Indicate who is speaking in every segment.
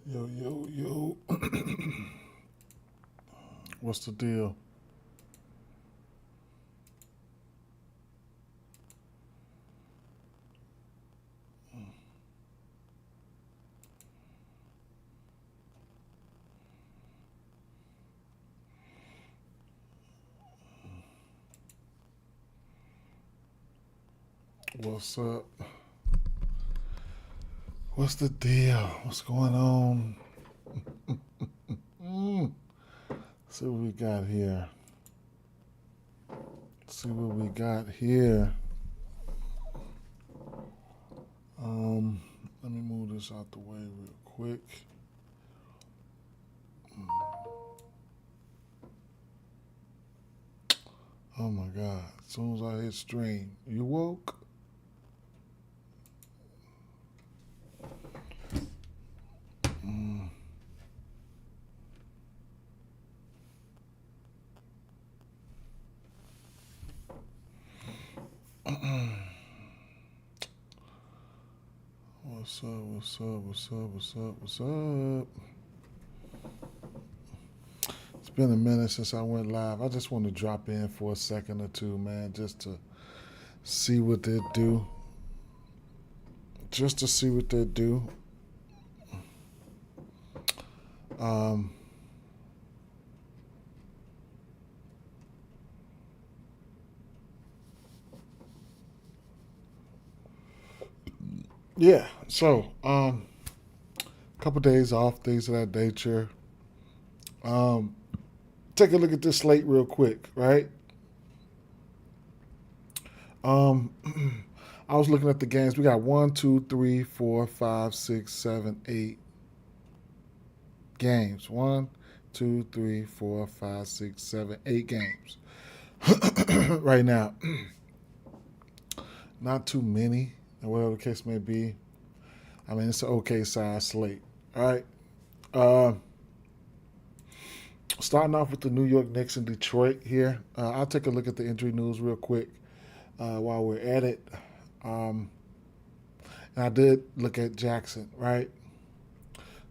Speaker 1: Yo, yo, yo. What's the deal? What's up? What's the deal? What's going on? Mm. See what we got here. See what we got here. Um, Let me move this out the way real quick. Oh my God. As soon as I hit stream, you woke? Mm. What's up? What's up? What's up? What's up? What's up? It's been a minute since I went live. I just want to drop in for a second or two, man, just to see what they do. Just to see what they do. Um, yeah. So, couple days off, things of that nature. Um, Take a look at this slate real quick, right? Um, I was looking at the games. We got 1, 2, 3, 4, 5, 6, 7, 8 games. 1, 2, 3, 4, 5, 6, 7, 8 games right now. Not too many, whatever the case may be. I mean, it's an okay size slate. All right. Uh, Starting off with the New York Knicks and Detroit here. I'll take a look at the injury news real quick while we're at it. Um, and I did look at Jackson, right?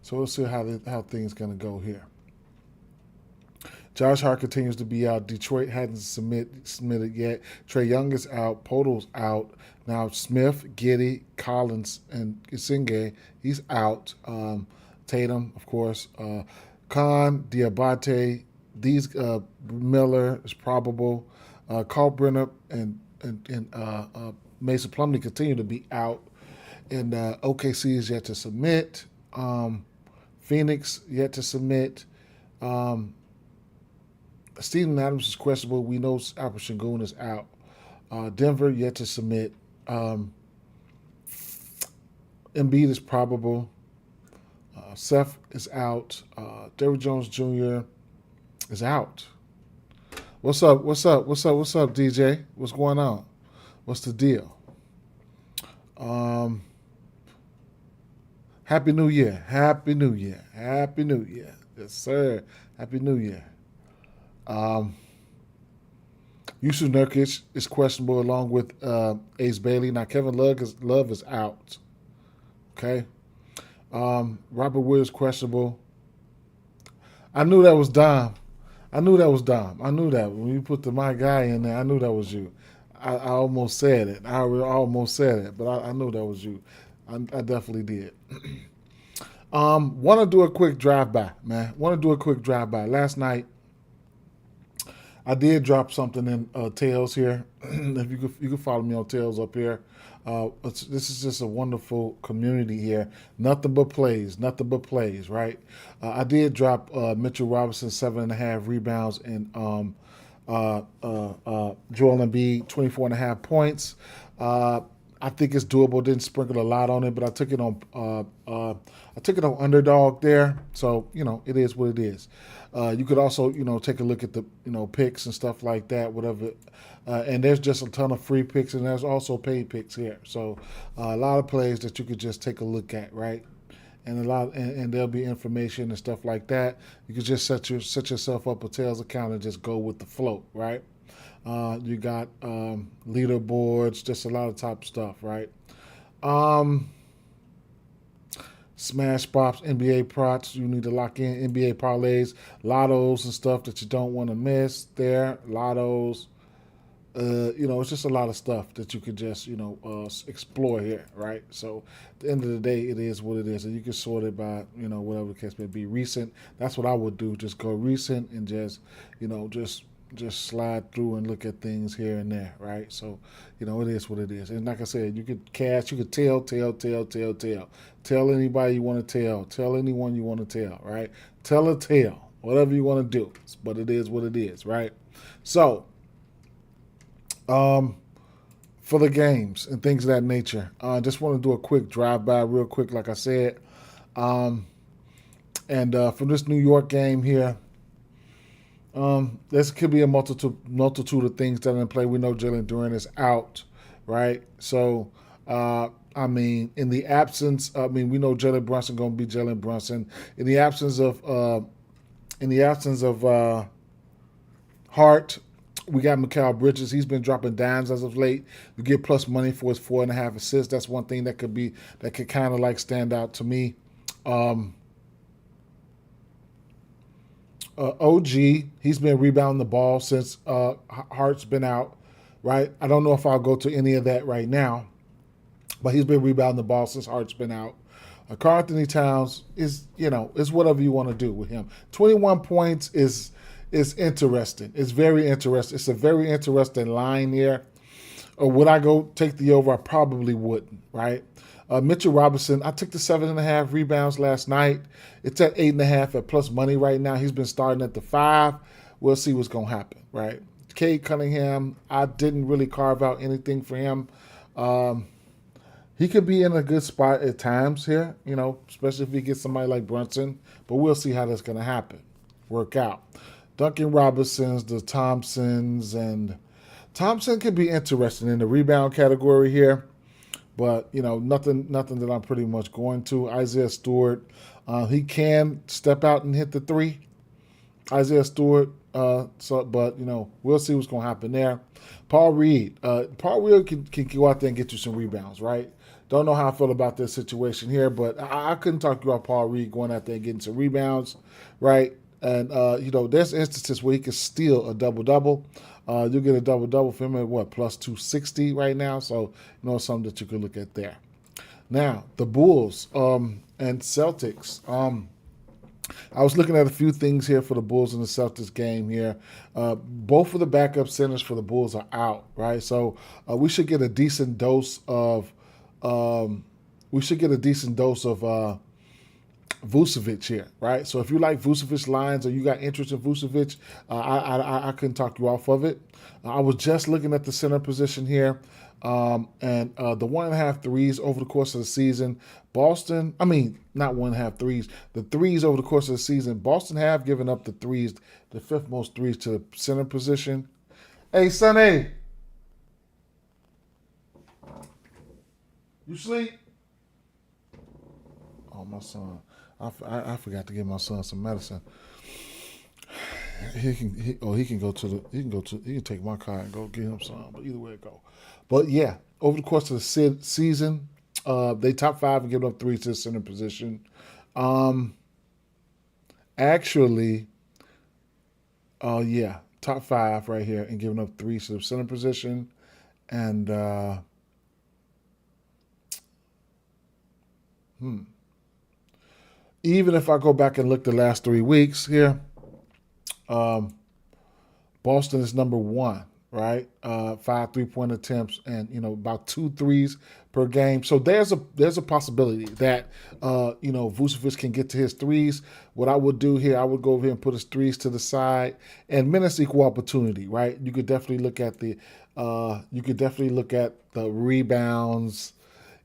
Speaker 1: So we'll see how things going to go here. Josh Hart continues to be out. Detroit hadn't submitted yet. Trae Young is out. Podol's out. Now Smith, Giddey, Collins, and Isenge, he's out. Tatum, of course. Khan, Diabate, these Miller is probable. Carl Brenner and Mason Plumlee continue to be out. And OKC is yet to submit. Phoenix yet to submit. Um, Steven Adams is questionable. We know Alpha Shingun is out. Denver yet to submit. Embiid is probable. Seth is out. Derrick Jones Jr. is out. What's up? What's up? What's up? What's up, DJ? What's going on? What's the deal? Happy New Year. Happy New Year. Happy New Year. Yes, sir. Happy New Year. Yusuf Nurkic is questionable along with Ace Bailey. Now, Kevin Love is out. Okay. Robert Williams questionable. I knew that was Dom. I knew that was Dom. I knew that. When you put my guy in there, I knew that was you. I almost said it. I almost said it, but I knew that was you. I definitely did. Want to do a quick drive-by, man. Want to do a quick drive-by. Last night, I did drop something in Tails here. If you could follow me on Tails up here. This is just a wonderful community here. Nothing but plays, right? I did drop Mitchell Robinson 7.5 rebounds and Joel Embiid 24.5 points. I think it's doable. Didn't sprinkle a lot on it, but I took it on underdog there. So it is what it is. You could also take a look at the picks and stuff like that, whatever. And there's just a ton of free picks, and there's also paid picks here. So a lot of plays that you could just take a look at, right? And there'll be information and stuff like that. You could just set yourself up a Tails account and just go with the flow, right? You got leaderboards, just a lot of top stuff, right? Um, Smash Pops, NBA props. You need to lock in NBA parlays, lottos and stuff that you don't want to miss there. Lottos. It's just a lot of stuff that you could just, explore here, right? So at the end of the day, it is what it is. And you can sort it by, whatever the case may be. Recent, that's what I would do. Just go recent and just, just slide through and look at things here and there, right? So, it is what it is. And like I said, you could cash, you could tell. Tell anybody you want to tell. Tell anyone you want to tell, right? Tell a tale, whatever you want to do. But it is what it is, right? So, for the games and things of that nature, I just want to do a quick drive-by real quick, like I said. And from this New York game here, this could be a multitude of things that are in play. We know Jalen Duren is out, right? So, in the absence, we know Jalen Brunson going to be Jalen Brunson. In the absence of Hart, we got Mikal Bridges. He's been dropping dimes as of late. You get plus money for his 4.5 assists. That's one thing that could kind of like stand out to me. OG, he's been rebounding the ball since Hart's been out, right? I don't know if I'll go to any of that right now, but he's been rebounding the ball since Hart's been out. Karl Anthony Towns is whatever you want to do with him. 21 points is interesting. It's very interesting. It's a very interesting line here. Or would I go take the over? I probably wouldn't, right? Mitchell Robinson, I took the 7.5 rebounds last night. It's at 8.5 at plus money right now. He's been starting at the 5. We'll see what's going to happen, right? Cade Cunningham, I didn't really carve out anything for him. He could be in a good spot at times here, especially if he gets somebody like Brunson. But we'll see how that's going to work out. Duncan Robinsons, the Thompsons, and Thompson could be interesting in the rebound category here, but nothing that I'm pretty much going to. Isaiah Stewart, he can step out and hit the 3. Isaiah Stewart, we'll see what's going to happen there. Paul Reed, can go out there and get you some rebounds, right? Don't know how I feel about this situation here, but I couldn't talk you about Paul Reed going out there and getting some rebounds, right? And, there's instances where he can steal a double-double. You'll get a double-double for him at, plus 260 right now. So, something that you could look at there. Now, the Bulls and Celtics. I was looking at a few things here for the Bulls and the Celtics game here. Both of the backup centers for the Bulls are out, right? So we should get a decent dose of Vucevic here, right? So if you like Vucevic lines or you got interest in Vucevic, I couldn't talk you off of it. I was just looking at the center position here, and the 1.5 threes over the course of the season. Boston, not 1.5 threes. The threes over the course of the season, Boston have given up the 5th most threes to the center position. Hey, Sonny, you sleep? Oh, my son. I forgot to give my son some medicine. He can take my car and go get him some. But either way it go. But yeah, over the course of the season, they top 5 and giving up 3 to the center position. Top 5 right here and giving up 3 to the center position, and even if I go back and look the last 3 weeks here, Boston is number 1, right? 5 3-point attempts and about 2 threes per game. So there's a possibility that Vucevic can get to his threes. What I would do here, I would go over here and put his threes to the side, and minutes equal opportunity, right? You could definitely look at the rebounds,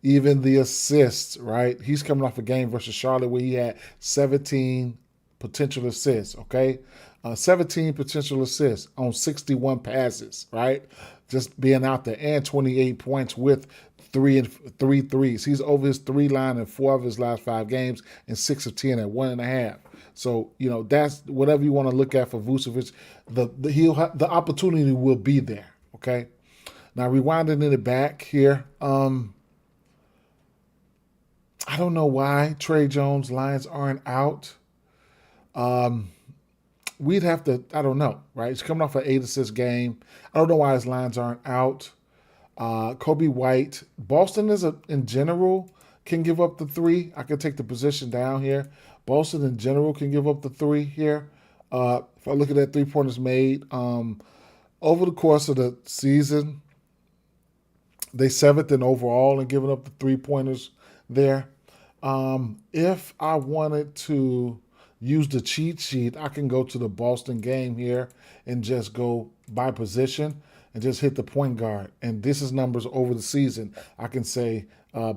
Speaker 1: even the assists, right? He's coming off a game versus Charlotte where he had 17 potential assists, okay? 17 potential assists on 61 passes, right? Just being out there, and 28 points with 3 threes. He's over his 3 line in 4 of his last 5 games and 6 of 10 at 1.5. So, that's whatever you want to look at for Vucevic. The opportunity will be there, okay? Now, rewinding it back here, I don't know why Trey Jones lines aren't out. We'd have to, I don't know, right? He's coming off an 8 assist game. I don't know why his lines aren't out. Kobe White, Boston in general can give up the three. I can take the position down here. Boston in general can give up the three here. If I look at that 3 pointers made, over the course of the season, they seventh in overall in giving up the 3 pointers there. If I wanted to use the cheat sheet, I can go to the Boston game here and just go by position and just hit the point guard. And this is numbers over the season. I can say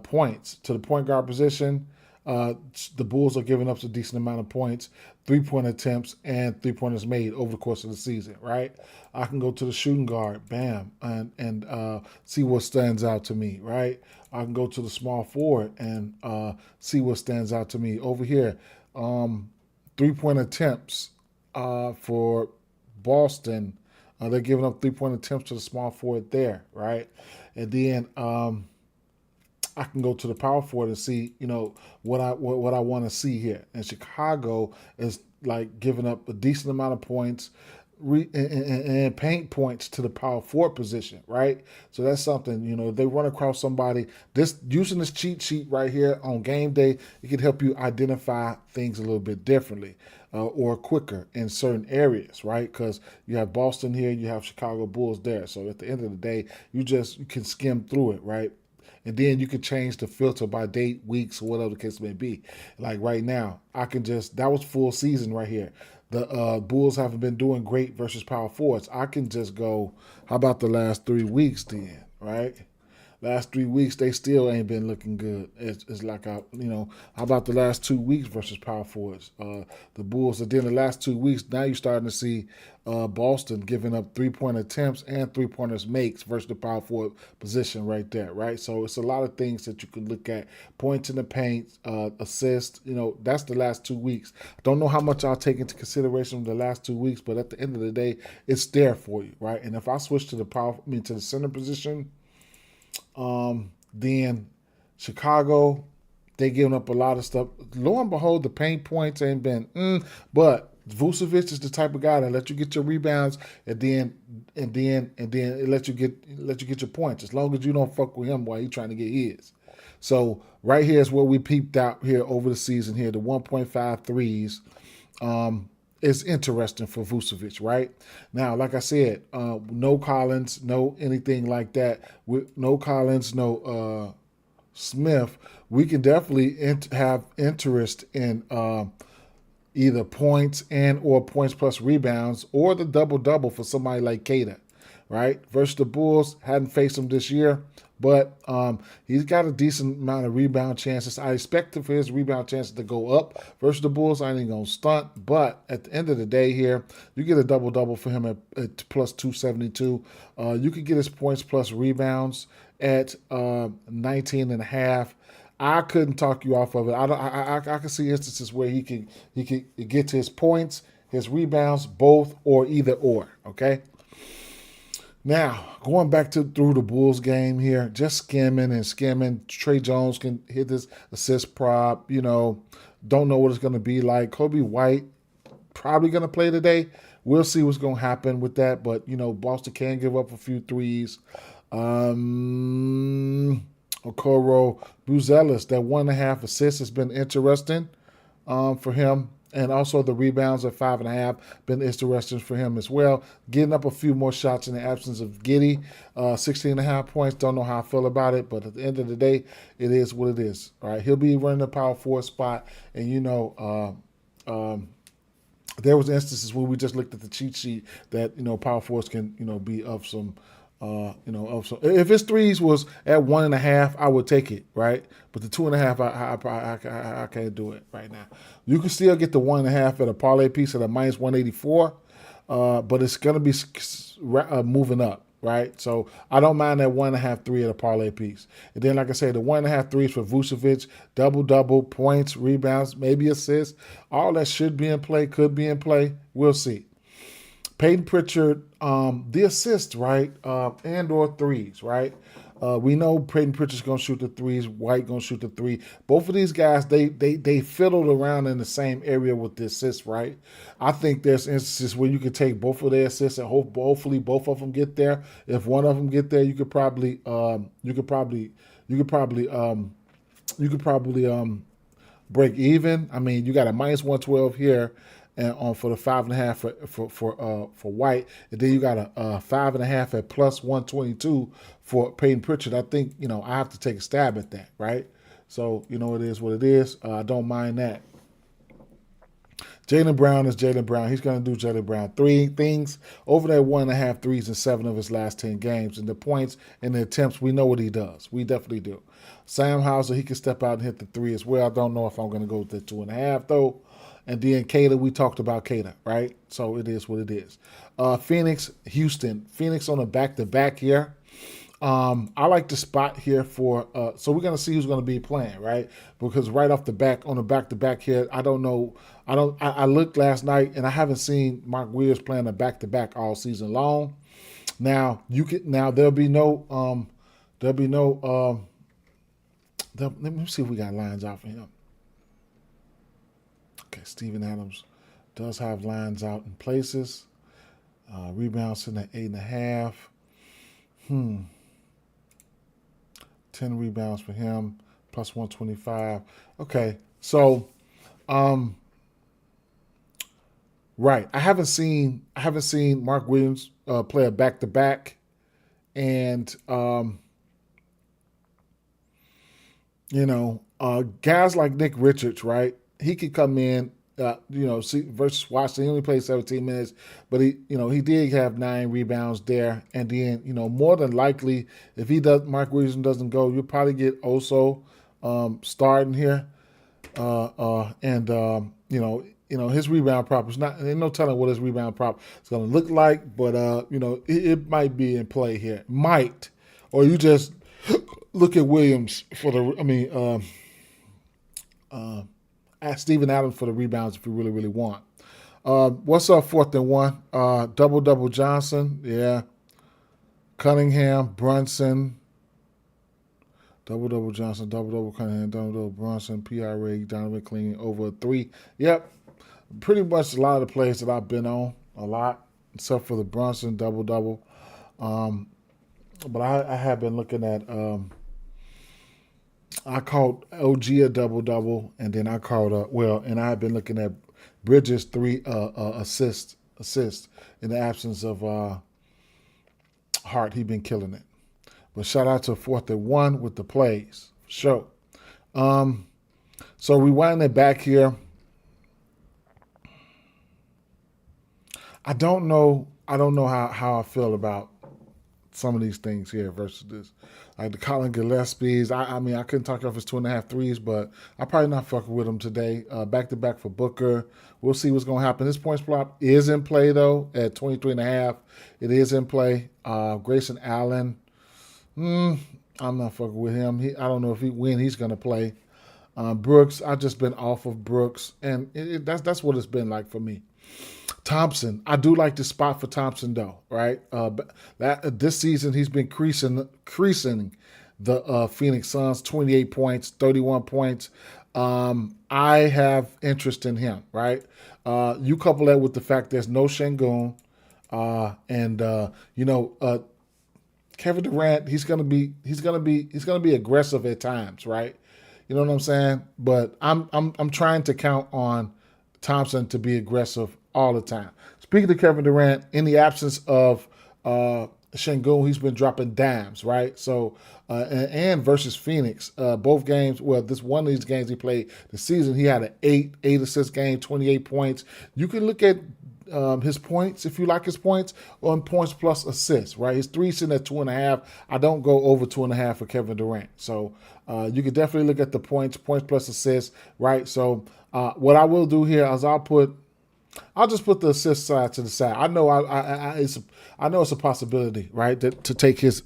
Speaker 1: points to the point guard position. The Bulls are giving up a decent amount of points, 3 point attempts, and 3 pointers made over the course of the season, right? I can go to the shooting guard, bam, and see what stands out to me, right? I can go to the small forward and see what stands out to me. Over here, 3 point attempts for Boston. They're giving up 3 point attempts to the small forward there, right? And then I can go to the power forward and see, what I want to see here. And Chicago is like giving up a decent amount of points and paint points to the power forward position, right? So that's something, if they run across somebody, using this cheat sheet right here on game day, it can help you identify things a little bit differently or quicker in certain areas, right? Because you have Boston here, you have Chicago Bulls there. So at the end of the day, you can skim through it, right? And then you can change the filter by date, weeks, or whatever the case may be. Like right now, that was full season right here. The Bulls haven't been doing great versus power forwards. I can just go, how about the last 3 weeks then, right? Last 3 weeks, they still ain't been looking good. It's like, how about the last 2 weeks versus power forwards? The Bulls, and then the last 2 weeks, now you're starting to see Boston giving up 3 point attempts and 3 pointers makes versus the power forward position right there, right? So it's a lot of things that you can look at. Points in the paint, assist, that's the last 2 weeks. Don't know how much I'll take into consideration the last 2 weeks, but at the end of the day, it's there for you, right? And if I switch to to the center position, then Chicago, they giving up a lot of stuff. Lo and behold, the paint points ain't been, but Vucevic is the type of guy that let you get your rebounds and then it let you get your points as long as you don't fuck with him while he's trying to get his. So right here is where we peeped out here over the season here, the 1.5 threes. Is interesting for Vucevic, right? Now, like I said, no Collins, no anything like that. No Collins, no Smith. We can definitely have interest in either points and or points plus rebounds or the double-double for somebody like Kata, right? Versus the Bulls, hadn't faced him this year, but he's got a decent amount of rebound chances. I expect for his rebound chances to go up versus the Bulls. I ain't going to stunt, but at the end of the day here, you get a double-double for him at plus 272. You could get his points plus rebounds at 19 and a half. I couldn't talk you off of it. I can see instances where he can get to his points, his rebounds, both or either or. Okay. Now going back through the Bulls game here, just skimming. Trey Jones can hit this assist prop. Don't know what it's going to be like. Kobe White probably going to play today. We'll see what's going to happen with that. But Boston can give up a few threes. Okoro Buzelis, that 1.5 assists has been interesting for him. And also the rebounds at 5.5 been interesting for him as well. Getting up a few more shots in the absence of Giddey. 16.5 points. Don't know how I feel about it, but at the end of the day, it is what it is. All right, he'll be running the power forward spot, and there was instances where we just looked at the cheat sheet that power forwards can be of some. If his threes was at 1.5, I would take it, right? But the 2.5, I can't do it right now. You can still get the 1.5 at a parlay piece at a minus 184, but it's gonna be moving up, right? So I don't mind that 1.5 3 at a parlay piece. And then, like I said, the 1.5 threes for Vucevic, double points, rebounds, maybe assists. All that should be in play, could be in play. We'll see. Peyton Pritchard, the assist, right, and or threes, right? We know Peyton Pritchard's gonna shoot the threes. White gonna shoot the three. Both of these guys, they fiddled around in the same area with the assists, right? I think there's instances where you could take both of their assists and hopefully both of them get there. If one of them get there, you could probably break even. I mean, you got a -112 here, and on for the 5.5 for White, and then you got a 5.5 at +122 for Peyton Pritchard. I think I have to take a stab at that, right? So it is what it is. I don't mind that. Jaylen Brown is Jaylen Brown. He's going to do Jaylen Brown three things over that 1.5 threes in 7 of his last 10 games. And the points and the attempts, we know what he does. We definitely do. Sam Hauser, he can step out and hit the 3 as well. I don't know if I'm going to go with the 2.5 though. And then Cater, we talked about Cater, right? So it is what it is. Phoenix, Houston. Phoenix on a back-to-back here. I like the spot here for so we're gonna see who's gonna be playing, right? Because right off the back on the back-to-back here, I don't know. I looked last night and I haven't seen Mark Williams playing a back-to-back all season long. Now there'll be no let me see if we got lines out for him. Okay, Steven Adams does have lines out in places. Rebounds in at 8.5. 10 rebounds for him, +125. Okay, so, right. I haven't seen Mark Williams play a back-to-back, and guys like Nick Richards, right? He could come in. Versus Washington, he only played 17 minutes, but he did have 9 rebounds there. And then, more than likely, if Mark Williams doesn't go, you'll probably get Oso starting here. His rebound prop is not. There's no telling what his rebound prop is going to look like, but it might be in play here. Might, or you just look at Williams for the. Ask Steven Adams for the rebounds if you really, really want. What's up, 4th and 1? Double Johnson, yeah. Cunningham, Brunson. Double Johnson, double Cunningham, double Brunson, PRA, Donovan Clean over 3. Yep, pretty much a lot of the plays that I've been on, a lot, except for the Brunson double. But I have been looking at. I called OG a double, and then I called and I have been looking at Bridges 3 assist in the absence of Hart. He's been killing it. But shout out to 4th and 1 with the plays, for sure. So rewinding it back here. I don't know how I feel about some of these things here versus this. Like the Colin Gillespie's, I mean, I couldn't talk off his 2.5 threes, but I'm probably not fucking with him today. Back-to-back for Booker. We'll see what's going to happen. This points prop is in play, though, at 23.5. It is in play. Grayson Allen, I'm not fucking with him. I don't know when he's going to play. Brooks, I've just been off of Brooks, and that's what it's been like for me. Thompson, I do like the spot for Thompson though, right? This season he's been creasing the Phoenix Suns, 28 points, 31 points. I have interest in him, right? You couple that with the fact there's no Şengün, Kevin Durant, he's gonna be aggressive at times, right? You know what I'm saying? But I'm trying to count on Thompson to be aggressive all the time. Speaking of Kevin Durant, in the absence of Şengün, he's been dropping dimes, right? So, and versus Phoenix, both games, this one of these games he played the season, he had an 8 assist game, 28 points. You can look at his points, if you like his points, on points plus assists, right? His 3 sitting at 2.5. I don't go over 2.5 for Kevin Durant. So you can definitely look at the points plus assists, right? So what I will do here is I'll just put the assist side to the side. I know I know it's a possibility, right, to take his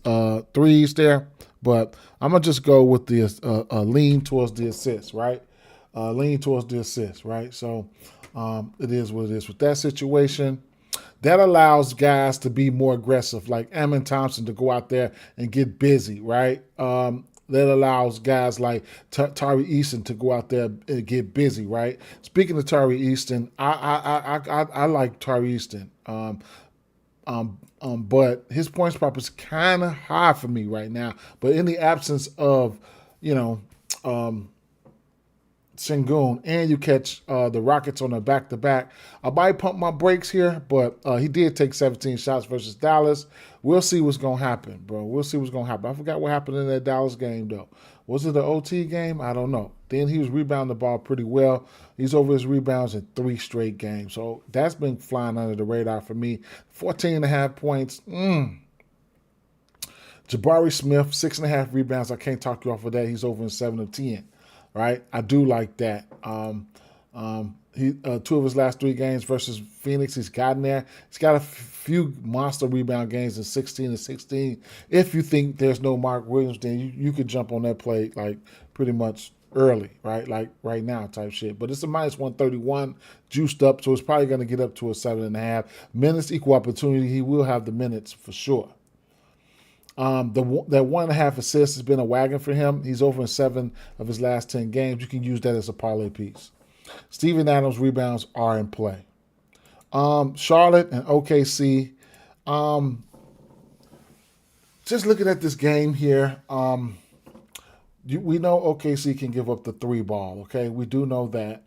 Speaker 1: threes there, but I'm gonna just go with the lean towards the assist, right? Lean towards the assist, right? So it is what it is with that situation. that allows guys to be more aggressive, like Amin Thompson to go out there and get busy, right? That allows guys like Tari Easton to go out there and get busy, right? Speaking of Tari Easton, I like Tari Easton, but his points prop is kind of high for me right now. But in the absence of, you know, Sengun, and you catch the Rockets on a back-to-back, I might pump my brakes here, but he did take 17 shots versus Dallas. We'll see what's going to happen, bro. We'll see what's going to happen. I forgot what happened in that Dallas game, though. Was it an OT game? I don't know. Then he was rebounding the ball pretty well. He's over his rebounds in 3 straight games. So that's been flying under the radar for me. 14.5 points. Jabari Smith, 6.5 rebounds. I can't talk you off of that. He's over in 7 of 10. Right, I do like that. He 2 of his last 3 games versus Phoenix, he's gotten there. He's got a few monster rebound games in 16 and 16. If you think there's no Mark Williams, then you could jump on that play like pretty much early, right? Like right now type shit. But it's a minus 131, juiced up, so it's probably going to get up to a 7.5. Minutes, equal opportunity. He will have the minutes for sure. That 1.5 assists has been a wagon for him. He's over in 7 of his last 10 games. You can use that as a parlay piece. Steven Adams' rebounds are in play. Charlotte and OKC. Just looking at this game here, we know OKC can give up the 3 ball, okay? We do know that.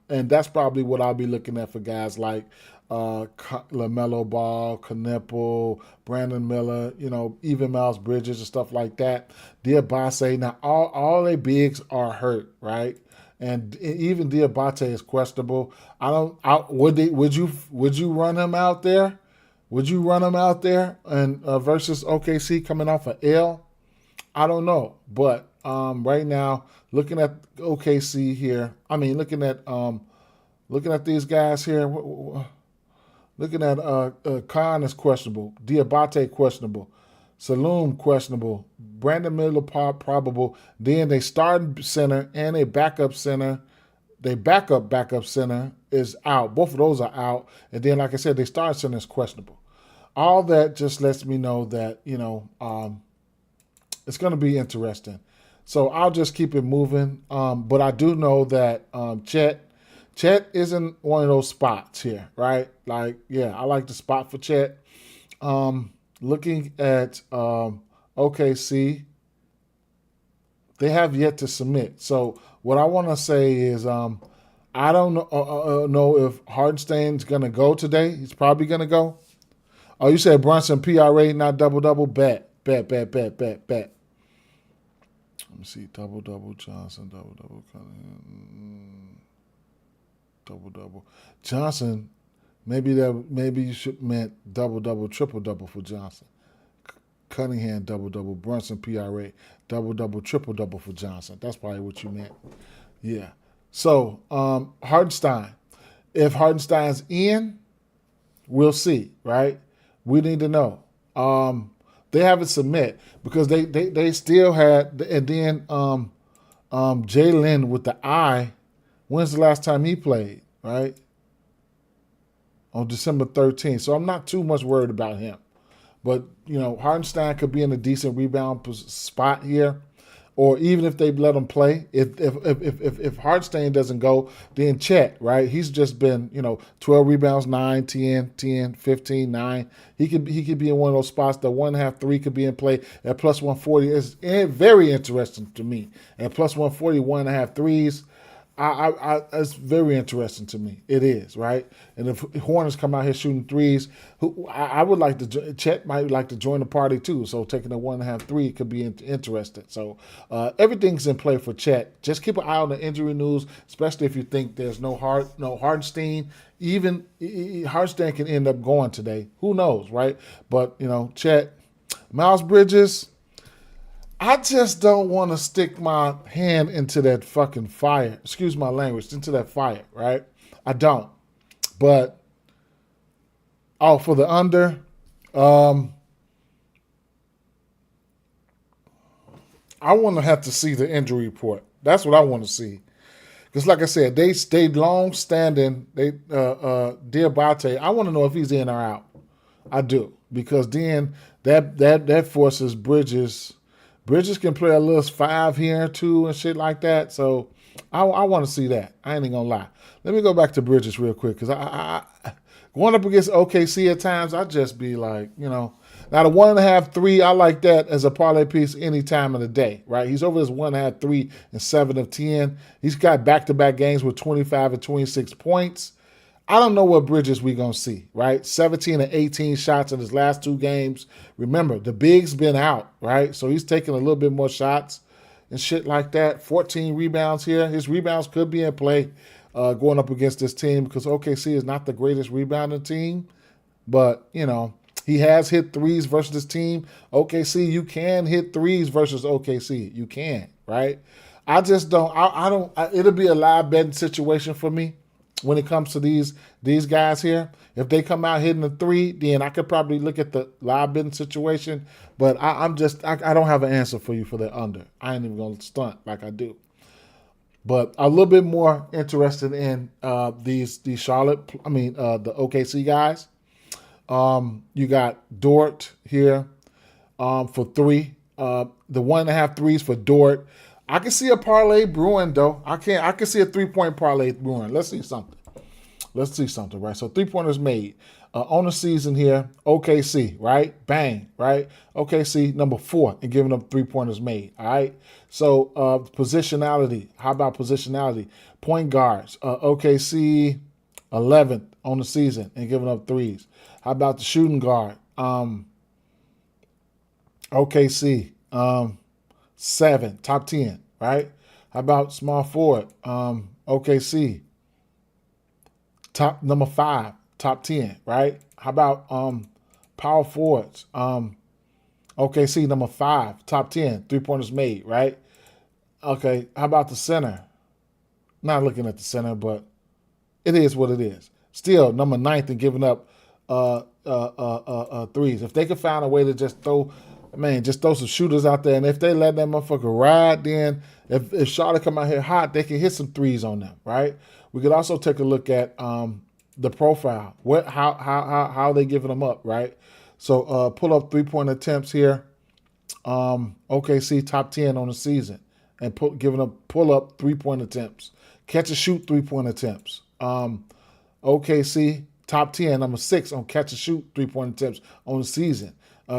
Speaker 1: And that's probably what I'll be looking at for guys like LaMelo Ball, Knipple, Brandon Miller, even Miles Bridges and stuff like that. Diabate. Now, all their bigs are hurt, right? And even Diabate is questionable. Would you run him out there? Would you run him out there and versus OKC coming off an L? I don't know, but right now, looking at OKC here, looking at these guys here. Looking at Khan is questionable. Diabate questionable. Saloom questionable. Brandon Miller probable. Then they start center and a backup center. They backup center is out. Both of those are out. And then, like I said, they start center is questionable. All that just lets me know that, it's going to be interesting. So I'll just keep it moving. But I do know that Chet isn't one of those spots here, right? Like, yeah, I like the spot for Chet. Looking at OKC, they have yet to submit. So what I want to say is I don't know if Hardenstein's going to go today. He's probably going to go. Oh, you said Brunson, PRA, not double-double? Bet. Let me see. Double-double, Johnson, double-double, Cunningham. Double-double. Johnson, maybe you should meant double-double, triple-double for Johnson. Cunningham, double-double. Brunson, PRA, double-double, triple-double for Johnson. That's probably what you meant. Yeah. So, Hardenstein. If Hardenstein's in, we'll see, right? We need to know. They haven't submit because they still had, and then Jalen with the eye. When's the last time he played, right? On December 13th. So I'm not too much worried about him. But, Hardenstein could be in a decent rebound spot here. Or even if they let him play, if Hardenstein doesn't go, then Chet, right? He's just been, 12 rebounds, 9, 10, 15, 9. He could be in one of those spots. The 1.5, 3 could be in play at plus 140. It's very interesting to me. At plus 140, 1.5 threes. It's very interesting to me. It is, right? And if Hornets come out here shooting threes, I would like to. Chet might like to join the party too. So taking a 1.5 3 could be interesting. So everything's in play for Chet. Just keep an eye on the injury news, especially if you think there's no Hardenstein. Even Hardenstein can end up going today. Who knows, right? But Chet, Miles Bridges. I just don't want to stick my hand into that fucking fire. Excuse my language, into that fire, right? I don't. But, for the under, I want to have to see the injury report. That's what I want to see. Because like I said, they stayed long standing. Dee Bets, I want to know if he's in or out. I do, because then that forces Bridges. Bridges can play a little 5 here and 2 and shit like that. So I want to see that. I ain't even gonna lie. Let me go back to Bridges real quick, because I going up against OKC at times, I just be like, now the 1.5, 3, I like that as a parlay piece any time of the day, right? He's over his 1.5, 3, and 7 of 10. He's got back-to-back games with 25 and 26 points. I don't know what Bridges we going to see, right? 17 and 18 shots in his last 2 games. Remember, the big's been out, right? So he's taking a little bit more shots and shit like that. 14 rebounds here. His rebounds could be in play going up against this team, because OKC is not the greatest rebounding team. But, he has hit threes versus this team. OKC, you can hit threes versus OKC. You can, right? I just don't. It'll be a live betting situation for me when it comes to these guys here. If they come out hitting a 3, then I could probably look at the live betting situation. But I don't have an answer for you for the under. I ain't even gonna stunt like I do. But a little bit more interested in these Charlotte. The OKC guys. You got Dort here for 3. The 1.5 threes for Dort. I can see a parlay brewing though. I can see a 3-point parlay brewing. Let's see something, right? So 3-pointers made on the season here. OKC, right? Bang, right? OKC number 4 and giving up 3-pointers made. All right. So positionality. How about positionality? Point guards. OKC 11th on the season and giving up 3s. How about the shooting guard? OKC 7, top 10, right? How about small forward? OKC top number 5, top 10, right? How about power forwards? OKC number 5, top 10, 3-pointers made, right? Okay, how about the center? Not looking at the center, but it is what it is. Still number 9th and giving up 3s. If they could find a way to just throw some shooters out there, and if they let that motherfucker ride, then if Charlotte come out here hot, they can hit some 3s on them, right? We could also take a look at the profile. How they giving them up, right? So pull up 3-point attempts here. OKC top 10 on the season, and pull up 3-point attempts. Catch and shoot 3-point attempts. OKC top 10, number 6 on catch and shoot 3-point attempts on the season.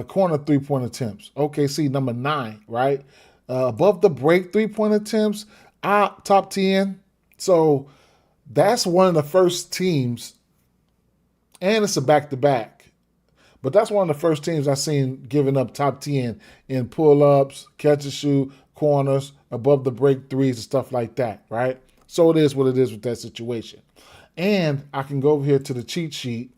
Speaker 1: Corner 3-point attempts. OKC number 9, right? Above the break 3-point attempts, top 10. So that's one of the first teams, and it's a back-to-back. But that's one of the first teams I've seen giving up top 10 in pull-ups, catch and shoot, corners, above the break 3s and stuff like that, right? So it is what it is with that situation. And I can go over here to the cheat sheet,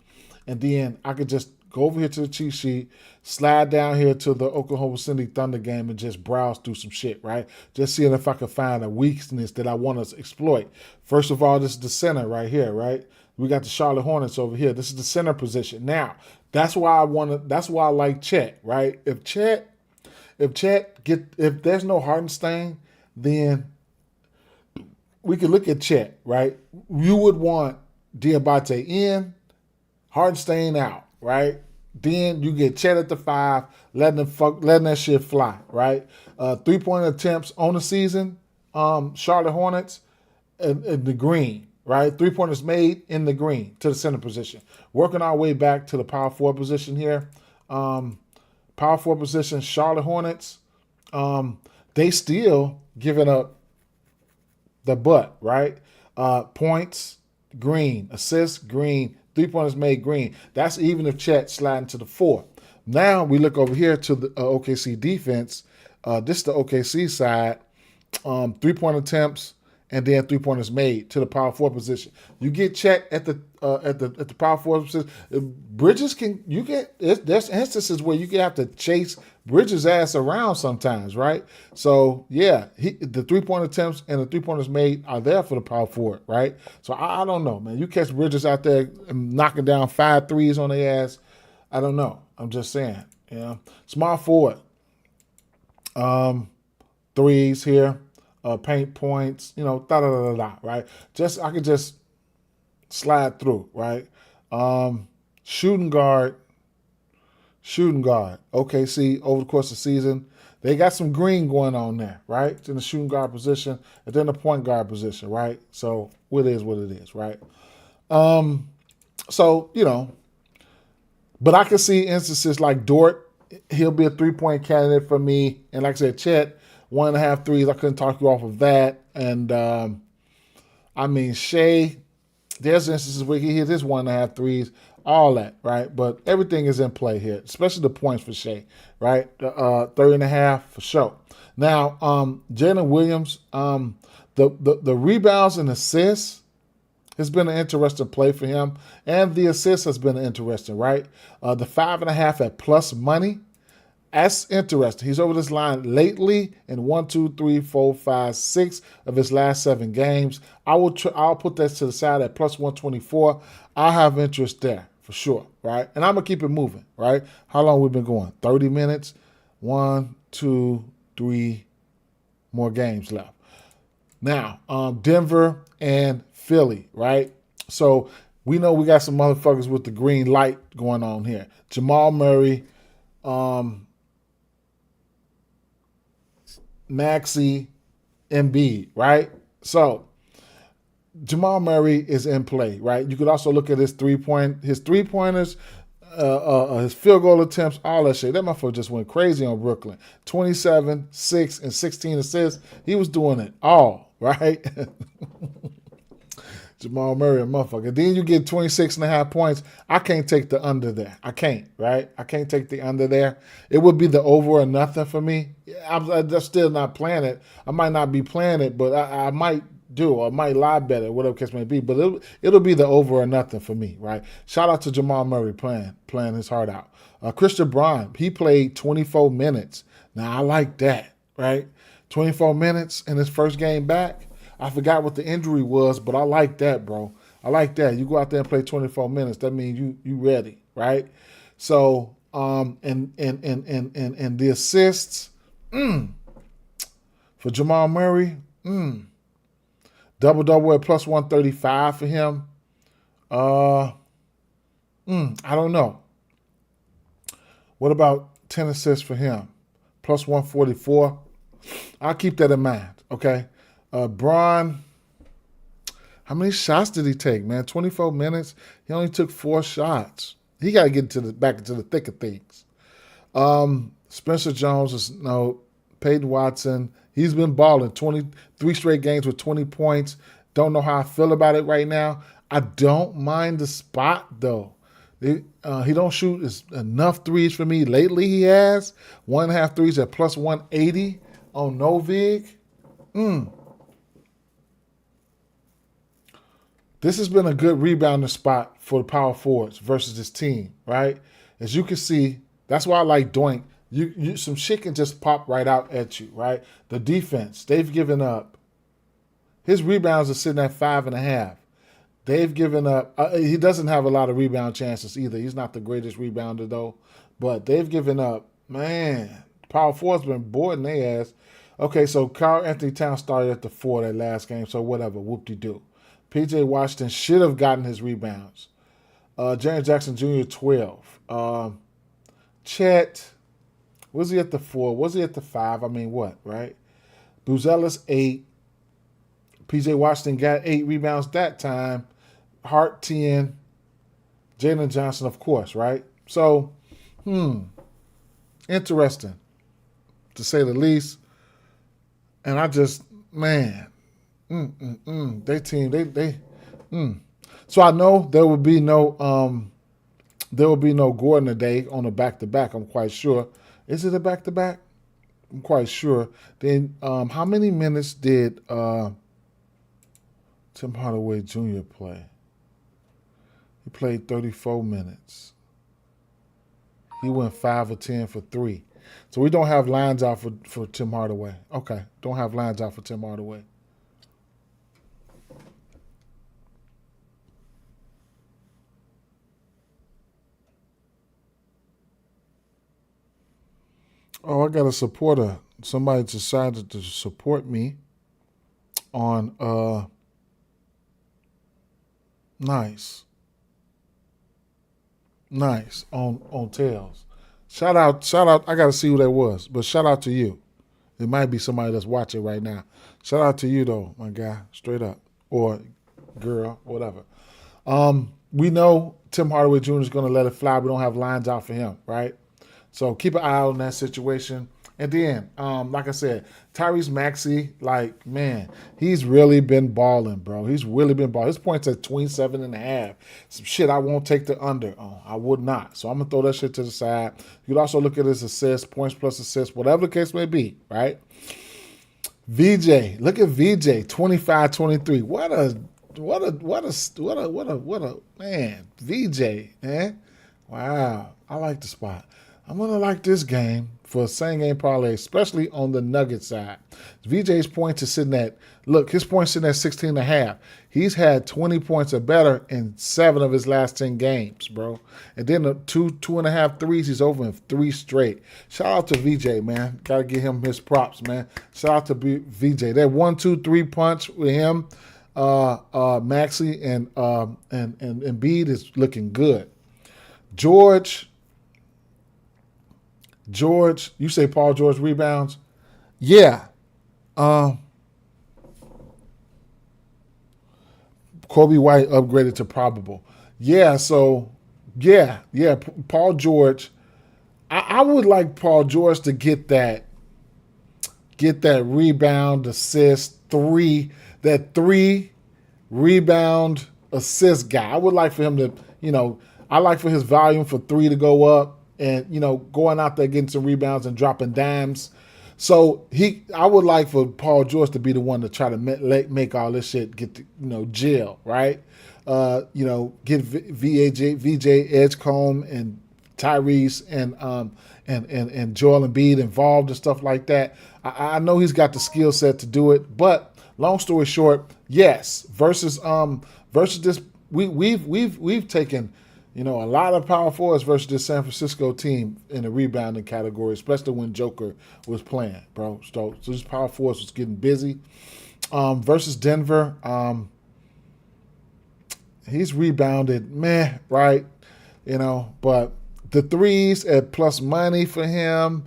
Speaker 1: and then I could just go over here to the cheat sheet, slide down here to the Oklahoma City Thunder game, and just browse through some shit, right? Just seeing if I can find a weakness that I want to exploit. First of all, this is the center right here, right? We got the Charlotte Hornets over here. This is the center position. Now, that's why I like Chet, right? If there's no Hartenstein, then we could look at Chet, right? You would want Dee Bets in, Hartenstein out, right? Then you get Chet at the 5, letting that shit fly, right? 3-point attempts on the season, Charlotte Hornets in the green, right? 3-pointers made in the green to the center position. Working our way back to the power forward position here. Power forward position, Charlotte Hornets. They still giving up the butt, right? Points, green. Assists, green. 3-pointers made, green. That's even if Chet sliding to the 4. Now we look over here to the OKC defense. This is the OKC side. 3-point attempts and then 3-pointers made to the power forward position. You get Chet at the power forward position. Bridges there's instances where you can have to chase Bridges' ass around sometimes, right? So yeah, the 3-point attempts and the 3-pointers made are there for the power forward, right? So I don't know, man. You catch Bridges out there knocking down 5 threes on their ass. I don't know. I'm just saying, Small forward. 3s here. paint points, right? I could just slide through, right? Shooting guard. OKC over the course of the season, they got some green going on there, right? It's in the shooting guard position and then the point guard position, right? So it is what it is, right? So, but I can see instances like Dort, he'll be a 3-point candidate for me. And like I said, Chet, 1.5 threes. I couldn't talk you off of that. And Shea, there's instances where he hit his 1.5 threes, all that, right? But everything is in play here, especially the points for Shea, right? 30.5 for sure. Now, Jalen Williams, the rebounds and assists has been an interesting play for him, and the assist has been interesting, right? The 5.5 at plus money, that's interesting. He's over this line lately in 1, 2, 3, 4, 5, 6 of his last 7 games. I'll put that to the side at plus 124. I have interest there for sure, right? And I'm gonna keep it moving, right? How long we've been going? 30 minutes. 1, 2, 3 more games left. Now, Denver and Philly, right? So we know we got some motherfuckers with the green light going on here. Jamal Murray, Maxey, Embiid, right? So Jamal Murray is in play, right? You could also look at his three-pointers, his field goal attempts, all that shit. That motherfucker just went crazy on Brooklyn. 27, 6, and 16 assists. He was doing it all, right? Jamal Murray, a motherfucker. Then you get 26.5 points. I can't take the under there. I can't, right? I can't take the under there. It would be the over or nothing for me. I'm just still not playing it. I might not be playing it, but I might do. I might lie better, whatever case may be. But it'll be the over or nothing for me, right? Shout out to Jamal Murray playing his heart out. Christian Braun, he played 24 minutes. Now, I like that, right? 24 minutes in his first game back. I forgot what the injury was, but I like that, bro. I like that. You go out there and play 24 minutes. That means you ready, right? So, and the assists for Jamal Murray, double at plus 135 for him. I don't know. What about 10 assists for him? Plus 144. I'll keep that in mind, okay? Braun, how many shots did he take, man? 24 minutes. He only took 4 shots. He got to get back into the thick of things. Spencer Jones is Peyton Watson. He's been balling 23 straight games with 20 points. Don't know how I feel about it right now. I don't mind the spot though. He don't shoot enough threes for me. Lately he has 1.5 threes at plus 180 on Novig. This has been a good rebounding spot for the power forwards versus this team, right? As you can see, that's why I like Doink. Some shit can just pop right out at you, right? The defense, they've given up. His rebounds are sitting at 5.5. They've given up. He doesn't have a lot of rebound chances either. He's not the greatest rebounder though, but they've given up. Man, power forward's been boarding their ass. Okay, so Karl Anthony Towns started at the 4 that last game, so whatever, whoop-de-doo. P.J. Washington should have gotten his rebounds. Jaren Jackson Jr., 12. Chet, was he at the 4? Was he at the 5? I mean, what, right? Buzelis, 8. P.J. Washington got 8 rebounds that time. Hart, 10. Jalen Johnson, of course, right? So, interesting, to say the least. And I just, man, they team. So I know there will be no Gordon today on a back-to-back. I'm quite sure. Is it a back-to-back? I'm quite sure. Then how many minutes did Tim Hardaway Jr. play? He played 34 minutes. He went 5 of 10 for 3. So we don't have lines out for Tim Hardaway. Okay, don't have lines out for Tim Hardaway. Oh, I got a supporter. Somebody decided to support me. on nice. Nice on tails. Shout out. I gotta see who that was, but shout out to you. It might be somebody that's watching right now. Shout out to you though, my guy, straight up, or girl, whatever. We know Tim Hardaway Jr. is going to let it fly. We don't have lines out for him, right? So keep an eye out on that situation. And then, like I said, Tyrese Maxey, like, man, he's really been balling, bro. He's really been balling. His points at 27.5. Some shit I won't take the under on. I would not. So I'm going to throw that shit to the side. You could also look at his assists, points plus assists, whatever the case may be, right? VJ, look at VJ, 25-23. What a man, VJ, man. Wow. I like the spot. I'm gonna like this game for a same game parlay, especially on the Nugget side. VJ's points is sitting at his points sitting at 16.5. He's had 20 points or better in 7 of his last 10 games, bro. And then the 2.5 threes, he's over in 3 straight. Shout out to VJ, man. Gotta give him his props, man. Shout out to VJ. That 1-2-3 punch with him, Maxey and Embiid is looking good. George, you say Paul George rebounds? Yeah. Kobe White upgraded to probable. Yeah, so Paul George. I would like Paul George to get that rebound, assist, 3 rebound assist guy. I would like for him to, I like for his volume for 3 to go up and, going out there getting some rebounds and dropping dimes. So I would like for Paul George to be the one to try to make all this shit get to, jail, right? Get VJ Edgecombe and Tyrese and Joel Embiid involved and stuff like that. I know he's got the skill set to do it, but long story short, yes. Versus this, we've taken a lot of power forwards versus this San Francisco team in the rebounding category, especially when Joker was playing, bro. So this power forwards was getting busy. Versus Denver, he's rebounded, right? But the threes at plus money for him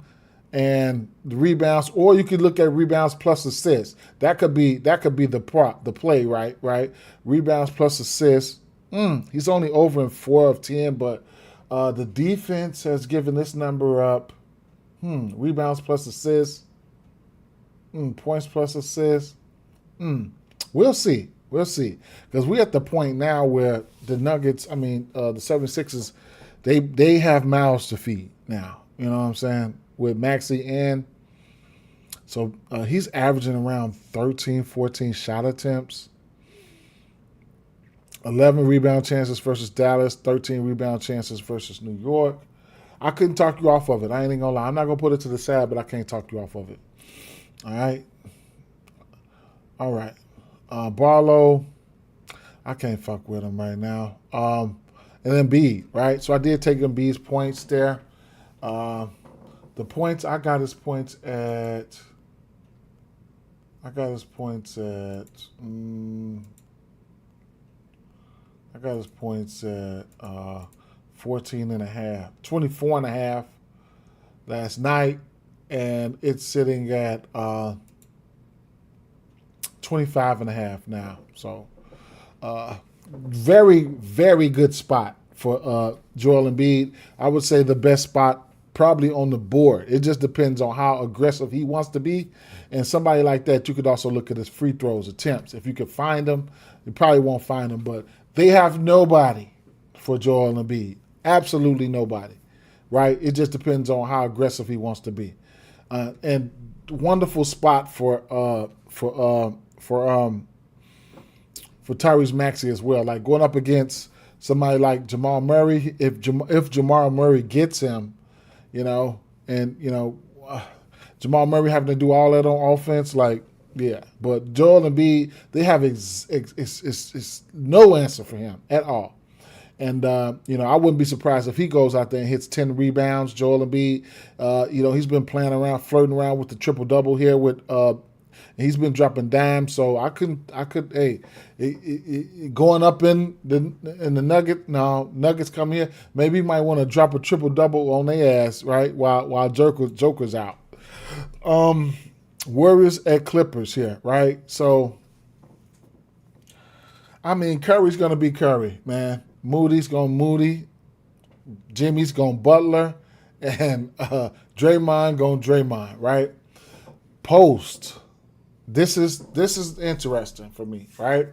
Speaker 1: and the rebounds, or you could look at rebounds plus assists. That could be the play, right? Rebounds plus assists. He's only over in 4 of 10, but the defense has given this number up. Rebounds plus assists. Points plus assists. We'll see. Because we're at the point now where the Nuggets, the 76ers, they have mouths to feed now. You know what I'm saying? With Maxey in. So he's averaging around 13, 14 shot attempts. 11 rebound chances versus Dallas, 13 rebound chances versus New York. I couldn't talk you off of it. I ain't gonna lie. I'm not gonna put it to the side, but I can't talk you off of it. All right. Barlow, I can't fuck with him right now. And then Embiid, right? So I did take Embiid's points there. The points, I got his points at 14.5, 24.5 last night, and it's sitting at 25.5 now. So very, very good spot for Joel Embiid. I would say the best spot probably on the board. It just depends on how aggressive he wants to be. And somebody like that, you could also look at his free throws attempts. If you could find them, you probably won't find them, but they have nobody for Joel Embiid. Absolutely nobody, right? It just depends on how aggressive he wants to be. And wonderful spot for Tyrese Maxey as well. Like going up against somebody like Jamal Murray, if Jamal Murray gets him, Jamal Murray having to do all that on offense, yeah. But Joel Embiid, they have it's no answer for him at all. And, I wouldn't be surprised if he goes out there and hits 10 rebounds. Joel Embiid, he's been playing around, flirting around with the triple-double here with And he's been dropping dimes, so going up in the Nuggets come here. Maybe you might want to drop a triple double on their ass, right? While Joker's out. Warriors at Clippers here, right? So, I mean, Curry's gonna be Curry, man. Moody's gonna Moody. Jimmy's gonna Butler, and Draymond gonna Draymond, right? Post. This is interesting for me, right?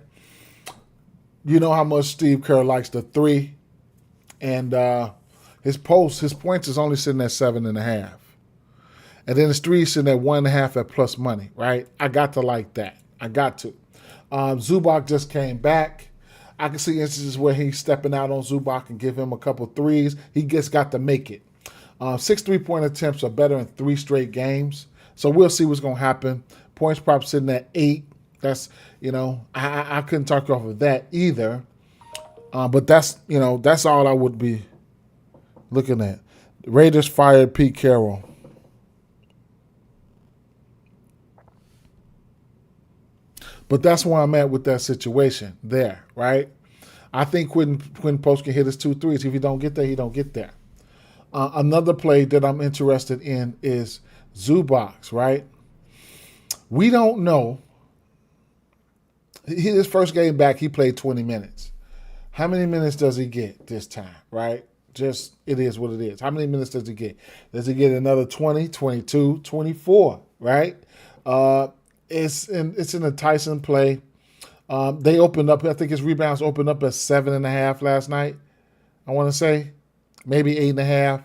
Speaker 1: You know how much Steve Kerr likes the three, and his points is only sitting at 7.5, and then his three is sitting at 1.5 at plus money, right? I got to like that. I got to. Zubac just came back. I can see instances where he's stepping out on Zubac and give him a couple threes. He just got to make it. 6 3-point attempts are better in 3 straight games. So we'll see what's going to happen. Points prop sitting at 8. That's, I couldn't talk off of that either. But that's all I would be looking at. The Raiders fired Pete Carroll. But that's where I'm at with that situation there, right? I think Quentin Post can hit his 2 threes. If he don't get there, he don't get there. Another play that I'm interested in is Zubac, right? We don't know. His first game back, he played 20 minutes. How many minutes does he get this time, right? Just, it is what it is. How many minutes does he get? Does he get another 20, 22, 24, right? It's an enticing play. They opened up, I think his rebounds opened up at 7.5 last night. I want to say maybe 8.5.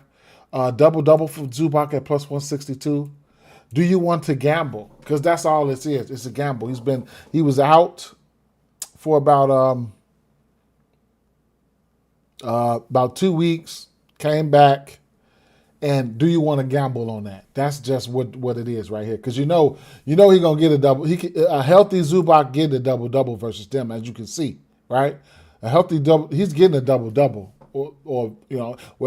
Speaker 1: Double for Zubac at plus 162. Do you want to gamble? Because that's all this is. It's a gamble. He was out for about 2 weeks, came back. And do you want to gamble on that? That's just what it is right here. Because you know he's gonna get a double. A healthy Zubac get a double versus them, as you can see, right? A healthy double, he's getting a double, or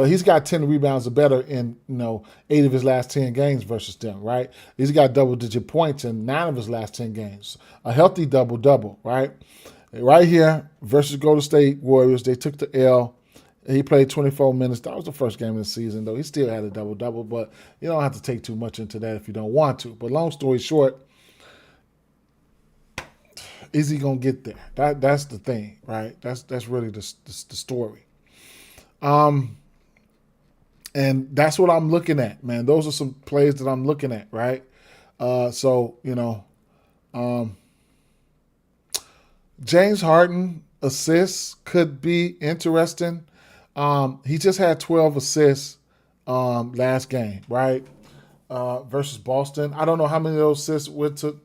Speaker 1: he's got 10 rebounds or better in 8 of his last 10 games versus them, right? He's got double-digit points in 9 of his last 10 games. A healthy double, right? Right here versus Golden State Warriors, they took the L. He played 24 minutes. That was the first game of the season, though. He still had a double, but you don't have to take too much into that if you don't want to. But long story short, is he gonna get there? That's the thing, right? That's really the story. And that's what I'm looking at, man. Those are some plays that I'm looking at, right? James Harden assists could be interesting. He just had 12 assists last game, right? Versus Boston. I don't know how many of those assists went to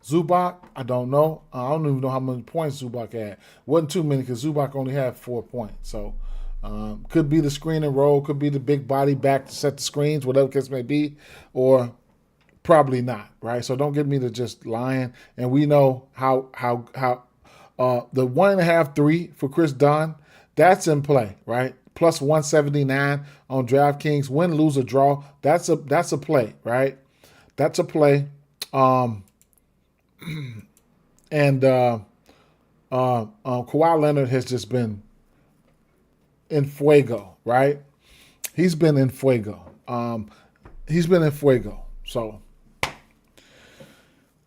Speaker 1: Zubac. I don't know. I don't even know how many points Zubac had. Wasn't too many because Zubac only had 4 points. So could be the screen and roll, could be the big body back to set the screens, whatever case may be, or probably not, right? So don't get me to just lying. And we know how the 1.5 3 for Chris Dunn. That's in play, right? Plus 179 on DraftKings. Win, lose, or draw. That's a play, right? That's a play. And Kawhi Leonard has just been in fuego, right? He's been in fuego. So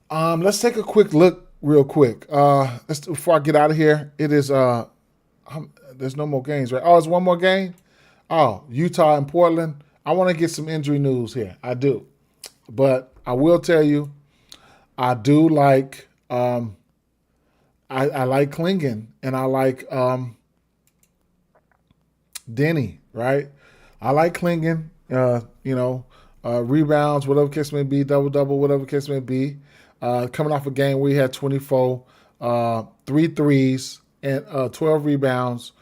Speaker 1: let's take a quick look real quick. Before I get out of here, it is there's no more games, right? Oh, it's one more game? Oh, Utah and Portland. I want to get some injury news here. I do. But I will tell you, I do like I like Klingon and I like Denny, right? I like Klingon, rebounds, whatever case may be, double, whatever case may be. Coming off a game where he had 24, 3 threes, and 12 rebounds.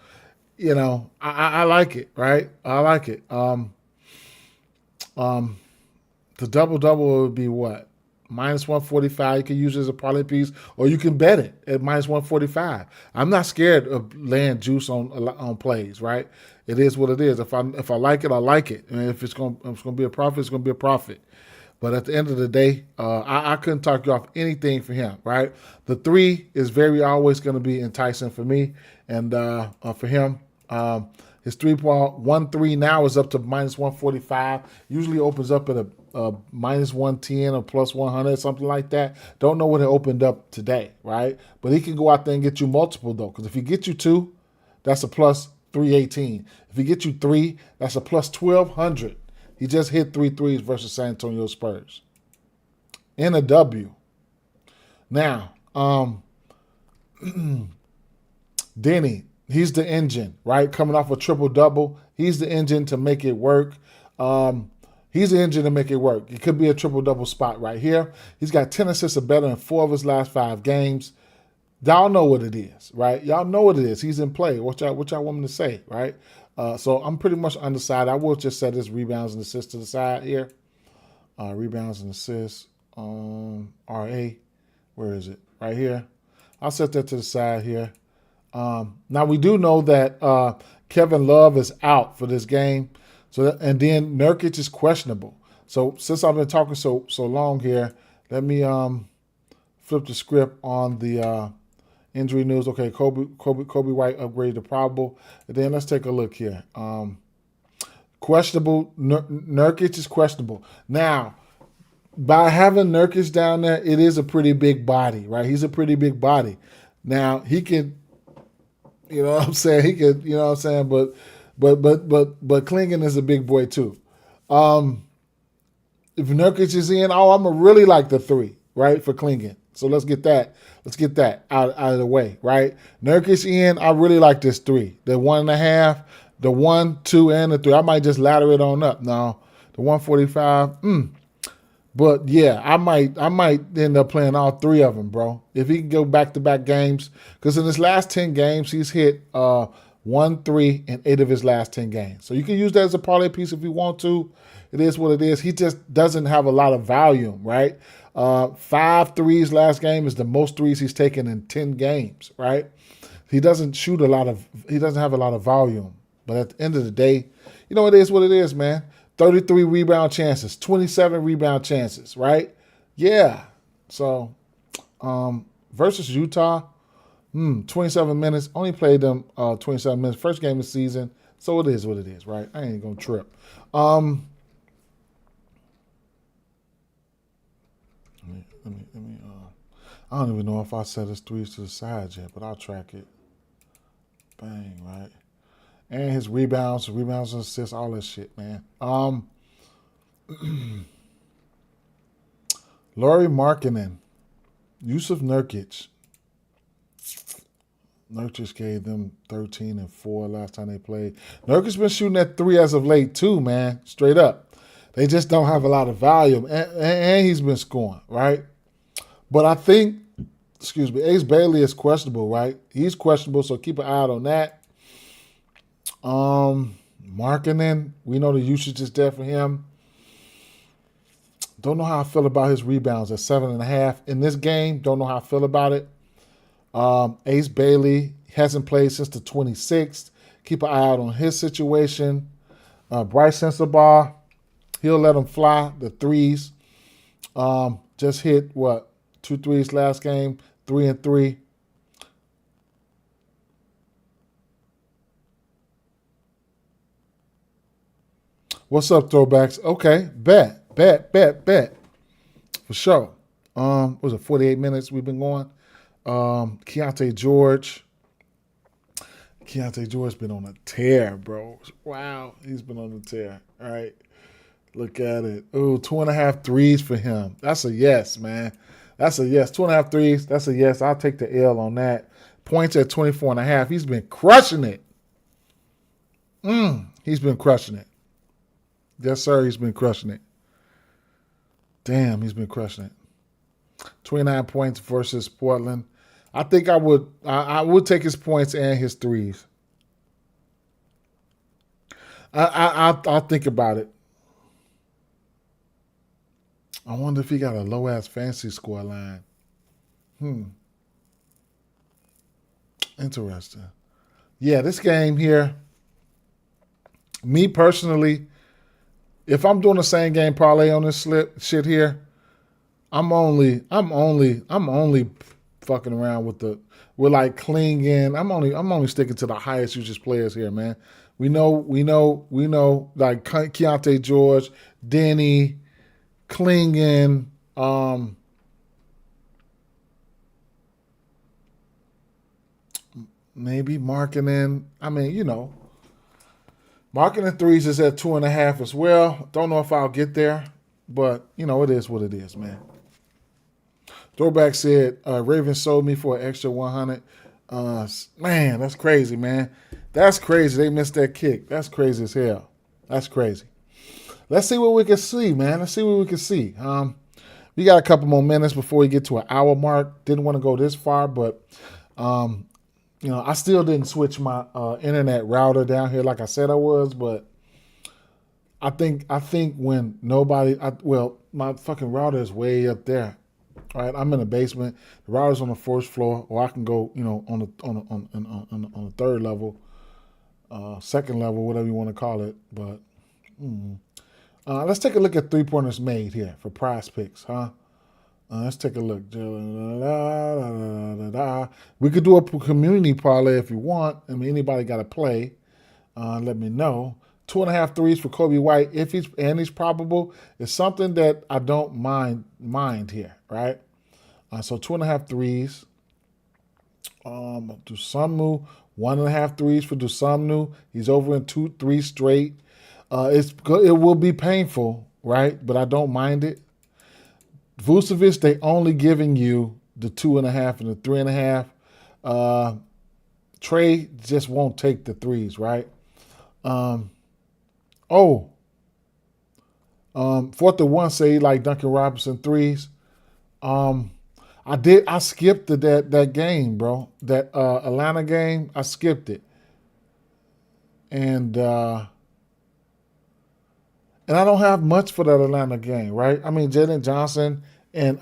Speaker 1: I like it, right? I like it. The double would be what? Minus 145. You can use it as a parlay piece, or you can bet it at minus 145. I'm not scared of laying juice on plays, right? It is what it is. If I like it, I like it. And if it's gonna be a profit, it's gonna be a profit. But at the end of the day, I couldn't talk you off anything for him, right? The 3 is very always going to be enticing for me. And for him, his 3.13 now is up to minus 145. Usually opens up at a minus 110 or plus 100, something like that. Don't know what it opened up today, right? But he can go out there and get you multiple, though. Because if he gets you 2, that's a plus 318. If he gets you 3, that's a plus 1,200. He just hit 3 threes versus San Antonio Spurs. In a W. Now, Denny, he's the engine, right? Coming off a triple-double. He's the engine to make it work. He's the engine to make it work. It could be a triple-double spot right here. He's got 10 assists or better in 4 of his last 5 games. Y'all know what it is, right? Y'all know what it is. He's in play. What y'all want me to say, right? So I'm pretty much undecided. I will just set his rebounds and assists to the side here. Rebounds and assists. RA. Where is it? Right here. I'll set that to the side here. Now we do know that Kevin Love is out for this game. And then Nurkic is questionable. So since I've been talking so long here, let me flip the script on the injury news. Okay, Kobe White upgraded to probable. And then let's take a look here. Questionable. Nurkic is questionable. Now, by having Nurkic down there, it is a pretty big body, right? He's a pretty big body. Now, he can, you know what I'm saying? He could, you know what I'm saying? But Klingon is a big boy too. If Nurkic is in, I'm gonna really like the 3, right, for Klingon. So let's get that out of the way, right? Nurkic in, I really like this 3. The 1.5, the 1, 2, and the 3. I might just ladder it on up. No, the 145. But yeah, I might end up playing all 3 of them, bro. If he can go back-to-back games, because in his last 10 games, he's hit 1, 3, and 8 of his last 10 games. So you can use that as a parlay piece if you want to. It is what it is. He just doesn't have a lot of volume, right? 5 threes last game is the most threes he's taken in 10 games, right? He doesn't have a lot of volume. But at the end of the day, you know, it is what it is, man. 33 rebound chances, 27 rebound chances, right? Yeah. So versus Utah, 27 minutes. Only played them 27 minutes. First game of the season. So it is what it is, right? I ain't going to trip. Let me I don't even know if I set his 3s to the side yet, but I'll track it. Bang, right? And his rebounds and assists, all that shit, man. Lauri Markkanen, Yusuf Nurkic. Nurkic gave them 13 and 4 last time they played. Nurkic's been shooting at 3 as of late too, man. Straight up. They just don't have a lot of volume. And he's been scoring, right? But I think, Ace Bailey is questionable, right? He's questionable, so keep an eye out on that. Markkanen, we know the usage is there for him. Don't know how I feel about his rebounds at 7.5. In this game, don't know how I feel about it. Ace Bailey hasn't played since the 26th. Keep an eye out on his situation. Bryce Sensabaugh, he'll let him fly the 3s. Just hit, 2 threes last game, 3 and 3. What's up, throwbacks? Okay, bet. For sure. Was it 48 minutes we've been going? Keontae George been on a tear, bro. Wow, he's been on a tear. All right, look at it. Ooh, 2.5 threes for him. That's a yes, man. That's a yes. 2.5 threes. That's a yes. I'll take the L on that. Points at 24.5. He's been crushing it. He's been crushing it. Yes, sir. He's been crushing it. Damn, he's been crushing it. 29 points versus Portland. I think I would take his points and his threes. I'll think about it. I wonder if he got a low-ass fantasy score line. Interesting. Yeah, this game here, me personally, if I'm doing the same game parlay on this shit here, I'm only fucking around with like clinging. I'm only sticking to the highest usage players here, man. We know like Keontae George, Denny, clinging, maybe marketing. I mean, marketing threes is at 2.5 as well. Don't know if I'll get there, but it is what it is, man. Throwback said, Ravens sold me for an extra 100. Man, that's crazy, man. That's crazy. They missed that kick. That's crazy as hell. That's crazy. Let's see what we can see, man. Let's see what we can see. We got a couple more minutes before we get to an hour mark. Didn't want to go this far, but I still didn't switch my internet router down here like I said I was, but I think when my fucking router is way up there. All right, I'm in the basement. The router's on the first floor, or I can go, on the third level, second level, whatever you want to call it. But let's take a look at 3-pointers made here for Prize Picks, huh? Let's take a look. We could do a community parlay if you want. I mean, anybody got to play. Let me know. 2.5 threes for Kobe White, if he's probable, is something that I don't mind here, right? So 2.5 threes. Dusumnu, 1.5 threes for Dusumnu. He's over in 2-3 straight. It will be painful, right? But I don't mind it. Vucevic, they only giving you the 2.5 and the 3.5. Trey just won't take the threes, right? 4th and 1 say like Duncan Robinson threes. I skipped that game, bro. That Atlanta game, I skipped it. And I don't have much for that Atlanta game, right? I mean, Jalen Johnson and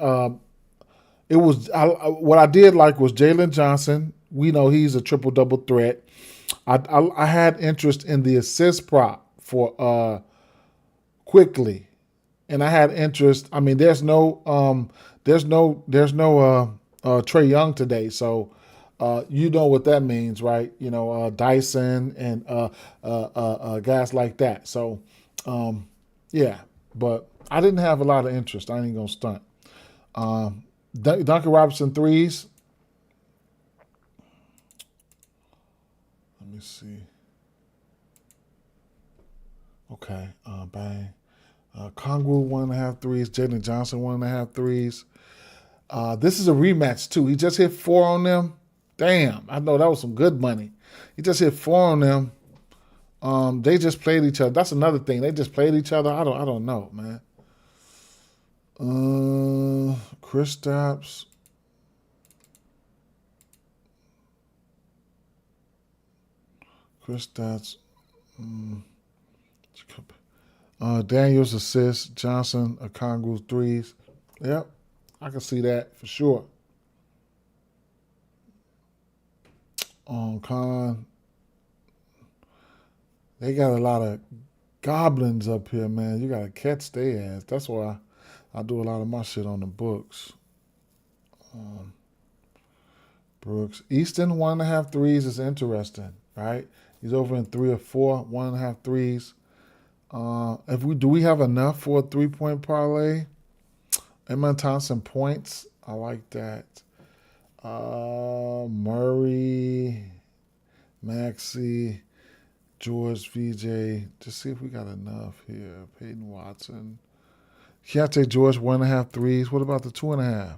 Speaker 1: it was what I did like was Jalen Johnson. We know he's a triple-double threat. I had interest in the assist prop for Quickly, and I had interest. I mean, there's no Trey Young today, so you know what that means, right? Dyson and guys like that. So yeah, but I didn't have a lot of interest. I ain't gonna stunt. Duncan Robinson threes. Let me see. Okay, bang. Kongwu 1.5 threes. Jalen Johnson 1.5 threes. This is a rematch too. He just hit 4 on them. Damn, I know that was some good money. He just hit 4 on them. They just played each other. That's another thing. They just played each other. I don't know, man. Kristaps. Daniels assists. Johnson, Okongwu's threes. Yep, I can see that for sure. Khan. They got a lot of goblins up here, man. You got to catch their ass. That's why I do a lot of my shit on the books. Brooks. Easton, 1.5 threes is interesting, right? He's over in 3 or 4, 1.5 threes. Do we have enough for a 3-point parlay? Emma Thompson points. I like that. Murray, Maxey, George, VJ. Just see if we got enough here. Peyton Watson. Keontae George, 1.5 threes. What about the 2.5?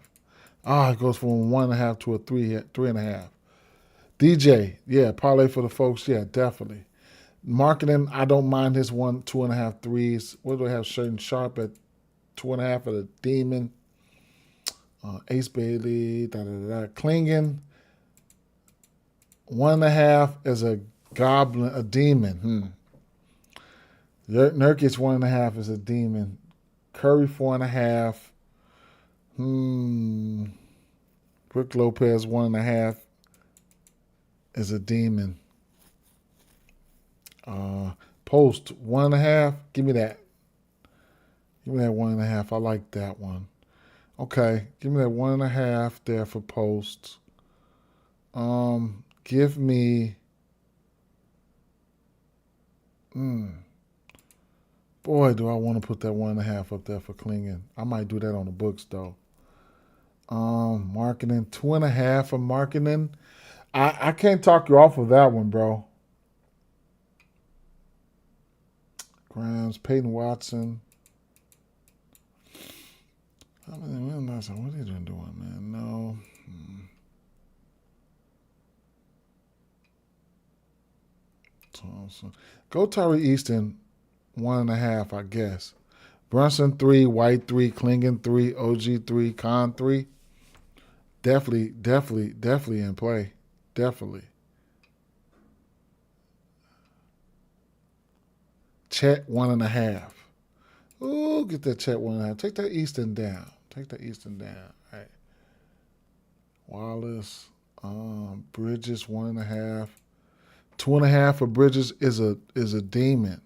Speaker 1: It goes from 1.5 to a 3.5. DJ, yeah, parlay for the folks. Yeah, definitely. Marketing, I don't mind his 2.5 threes. What do we have? Shane Sharp at 2.5 for the Demon. Ace Bailey, Klingen, 1.5 as a Goblin, a Demon. Nurkic 1.5 is a Demon. Curry 4.5. Brook Lopez 1.5 is a Demon. Post 1.5. Give me that. Give me that 1.5. I like that one. Okay, give me that 1.5 there for posts. Give me. Boy, do I want to put that 1.5 up there for Klingen. I might do that on the books though. Marketing 2.5 for marketing. I can't talk you off of that one, bro. Grimes, Peyton Watson. What are you doing, man? No. Thompson. Go Tyree Easton 1.5, I guess. Brunson 3, White 3, Klingen 3, OG 3, Con 3. Definitely in play. Definitely. Chet 1.5. Ooh, get that Chet 1.5. Take that Easton down. All right. Wallace, Bridges 1.5. 2.5 for Bridges is a demon.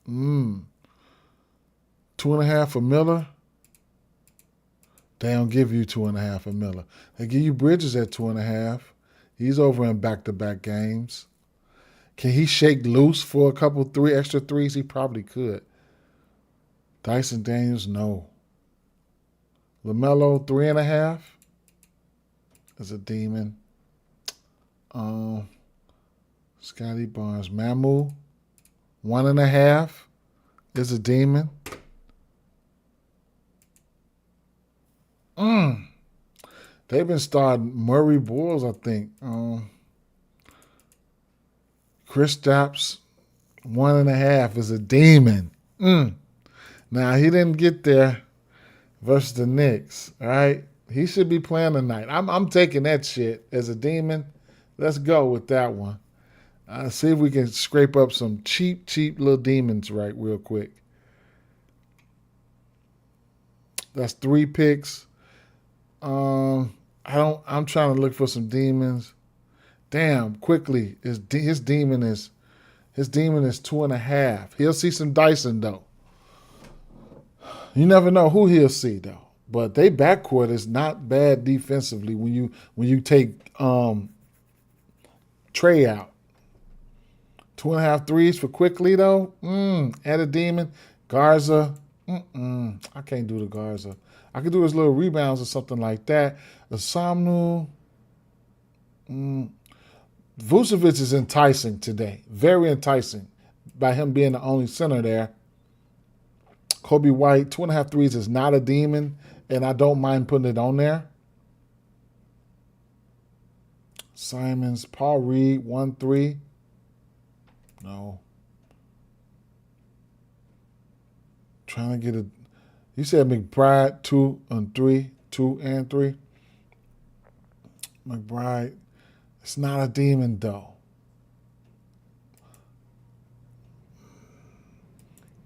Speaker 1: 2.5 for Miller. They don't give you 2.5 for Miller. They give you Bridges at 2.5. He's over in back-to-back games. Can he shake loose for a couple extra threes? He probably could. Dyson Daniels, no. LaMelo 3.5 is a demon. Scotty Barnes, Mamu 1.5 is a demon. They've been starting Murray Bulls, I think. Chris Stapps 1.5 is a demon. Now he didn't get there versus the Knicks. All right, he should be playing tonight. I'm taking that shit as a demon. Let's go with that one. See if we can scrape up some cheap little demons right real quick. That's 3 picks. I'm trying to look for some demons. Damn, quickly. His demon is 2.5. He'll see some Dyson though. You never know who he'll see though. But they backcourt is not bad defensively when you take Trey out. 2.5 threes for quickly though. Add a demon. Garza. I can't do the Garza. I could do his little rebounds or something like that. The Somnu. Vucevic is enticing today. Very enticing by him being the only center there. Kobe White, 2.5 threes is not a demon, and I don't mind putting it on there. Simons, Paul Reed, 1-3. No. Trying to get a. You said McBride 2 and 3. McBride, it's not a demon though.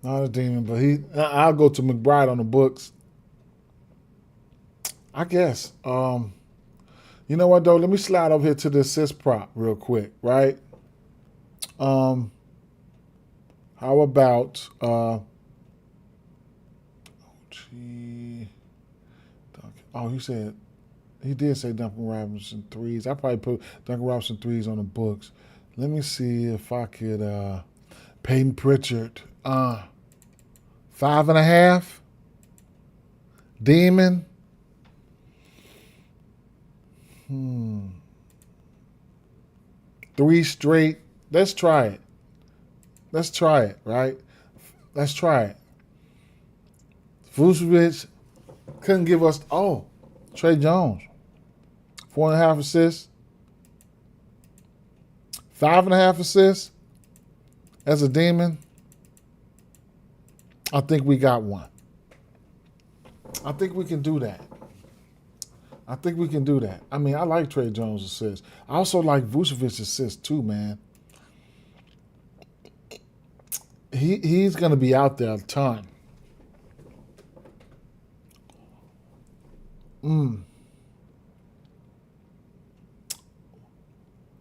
Speaker 1: Not a demon, but I'll go to McBride on the books. I guess. You know what though? Let me slide over here to the assist prop real quick, right? How about he did say Duncan Robinson threes. I probably put Duncan Robinson threes on the books. Let me see if I could Peyton Pritchard. 5.5. Demon. 3 straight. Let's try it, right? Let's try it. Vucevic couldn't give us. Trey Jones. 4.5 assists. 5.5 assists as a demon. I think we got one. I think we can do that. I mean, I like Trey Jones' assists. I also like Vucevic's assists too, man. He's going to be out there a ton.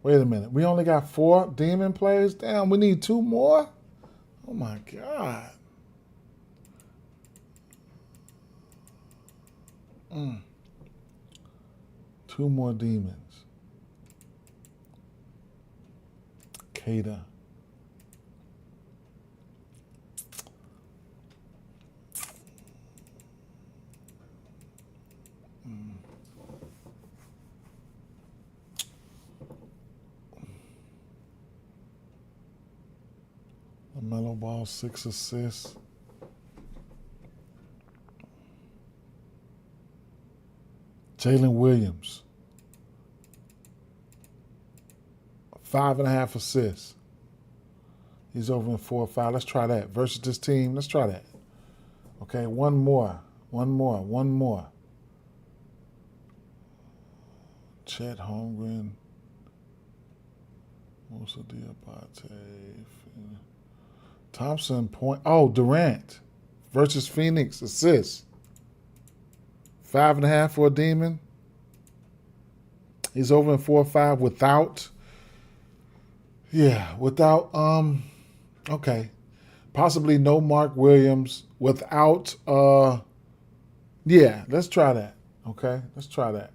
Speaker 1: Wait a minute. We only got 4 demon players? Damn, we need 2 more? Oh, my God. Two more demons. Kada. LaMelo Ball, 6 assists. Jalen Williams, 5.5 assists. He's over in 4 or 5. Let's try that. Versus this team, let's try that. Okay, one more. Chet Holmgren, Musa Diabate, Thompson point. Oh, Durant versus Phoenix, assists. 5.5 for a demon. He's over in 4 or 5 without. Okay. Possibly no Mark Williams without. Let's try that. Okay, let's try that.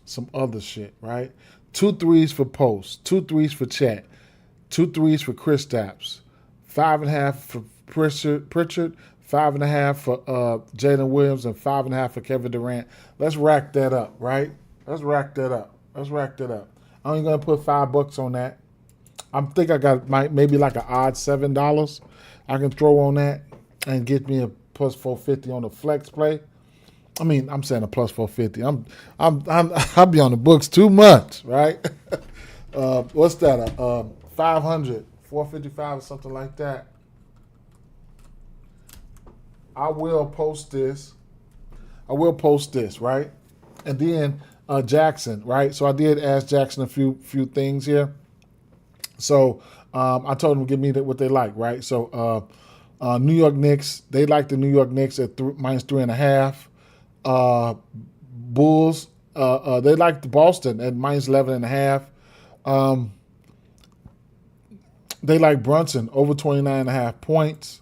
Speaker 1: Some other shit, right? 2 threes for Post, 2 threes for Chet, 2 threes for Kristaps, 5.5 for Pritchard, 5.5 for Jalen Williams, and 5.5 for Kevin Durant. Let's rack that up, right? Let's rack that up. I'm only gonna put $5 on that. I think I got maybe like an odd $7 I can throw on that and get me a plus 450 on the flex play. I mean, I'm saying a plus 450. I'll be on the books too much, right? What's that? 500, 455 or something like that. I will post this, right? And then Jackson, right? So I did ask Jackson a few things here. So I told him to give me what they like, right? So New York Knicks, they like the New York Knicks at minus 3.5. Bulls, they like the Boston at minus 11.5. They like Brunson over 29.5 points.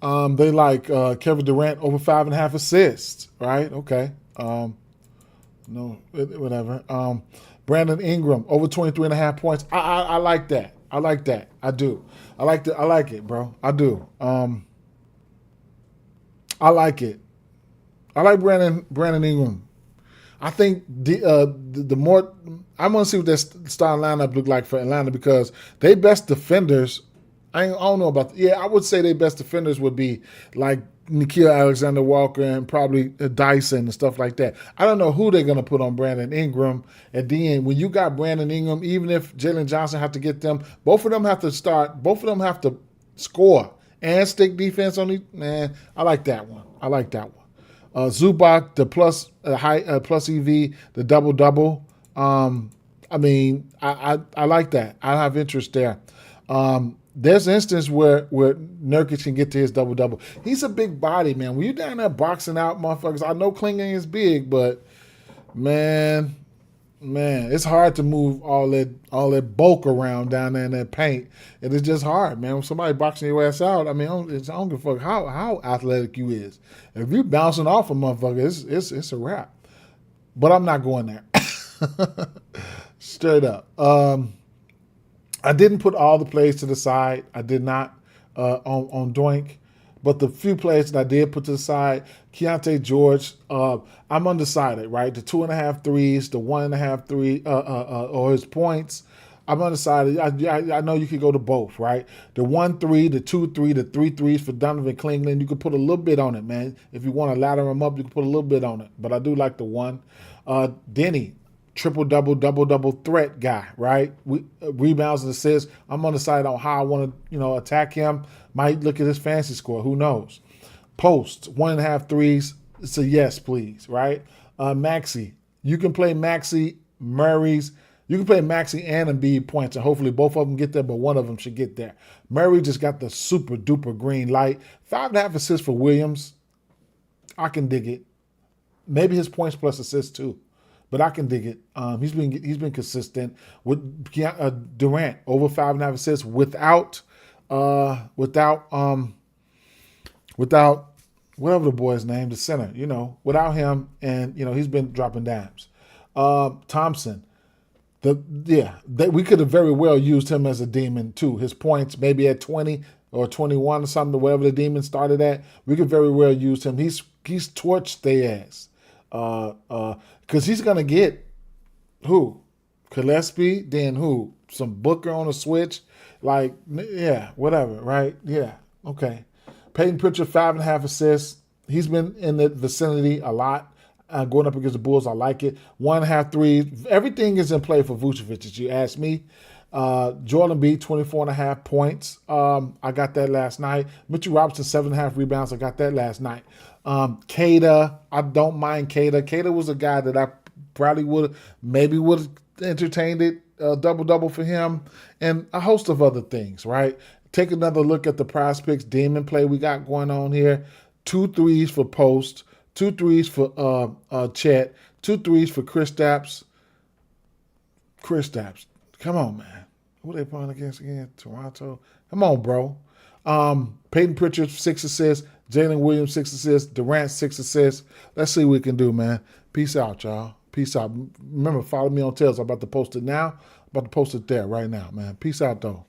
Speaker 1: They like Kevin Durant over 5.5 assists, right? Okay. No, whatever. Brandon Ingram over 23.5 points. I like that. I do. I like it, bro. I do. I like it. I like Brandon Ingram. I think the more I want to see what their starting lineup look like for Atlanta because they best defenders. I don't know about. I would say their best defenders would be like Nickeil Alexander-Walker and probably Dyson and stuff like that. I don't know who they're going to put on Brandon Ingram at the end. When you got Brandon Ingram, even if Jalen Johnson have to get them, both of them have to start. Both of them have to score and stick defense on these. Man, I like that one. Zubac, the plus EV, the double. I mean, I like that. I have interest there. There's an instance where Nurkic can get to his double. He's a big body, man. When you're down there boxing out motherfuckers, I know Klingon is big, but man, it's hard to move all that bulk around down there in that paint. It is just hard, man. When somebody boxing your ass out, I mean, I don't give a fuck how athletic you is. If you bouncing off a motherfucker, it's a wrap. But I'm not going there. Straight up. I didn't put all the plays to the side. I did not on Doink. But the few plays that I did put to the side, Keontae George, I'm undecided, right? The 2.5 threes, the 1.5 3, or his points. I'm undecided. I know you could go to both, right? The 1 3, the 2 3, the 3 threes for Donovan Klingland. You could put a little bit on it, man. If you want to ladder him up, you can put a little bit on it. But I do like the 1. Denny, triple-double threat guy, right? Rebounds and assists. I'm undecided on how I want to, attack him. Might look at his fantasy score. Who knows? Post, 1.5 threes. It's a yes, please, right? Maxey. You can play Maxey, Murray's. You can play Maxey and Embiid points, and hopefully both of them get there, but one of them should get there. Murray just got the super-duper green light. 5.5 assists for Williams. I can dig it. Maybe his points plus assists, too. But I can dig it. He's been consistent with Durant over 5.5 assists without whatever the boy's name, the center, without him, and, he's been dropping dimes. Thompson, we could have very well used him as a demon too. His points maybe at 20 or 21 or something, whatever the demon started at. We could very well use him. He's torched their ass. Because he's gonna get who? Gillespie, then who? Some Booker on a switch. Like, yeah, whatever, right? Yeah, okay. Peyton Pritchard, 5.5 assists. He's been in the vicinity a lot. Going up against the Bulls, I like it. 1.5 threes. Everything is in play for Vucevic, as you asked me. Jordan B, 24.5 points. I got that last night. Mitchell Robinson, 7.5 rebounds. I got that last night. Kada, I don't mind Kada. Kada was a guy that I probably would have entertained it, double-double for him, and a host of other things, right? Take another look at the Prize Picks demon play we got going on here. 2 threes for Post, 2 threes for Chet, 2 threes for Kristaps. Come on, man. Who are they playing against again? Toronto. Come on, bro. Peyton Pritchard, 6 assists. Jalen Williams, 6 assists. Durant, 6 assists. Let's see what we can do, man. Peace out, y'all. Peace out. Remember, follow me on Tails. I'm about to post it now. I'm about to post it there right now, man. Peace out, though.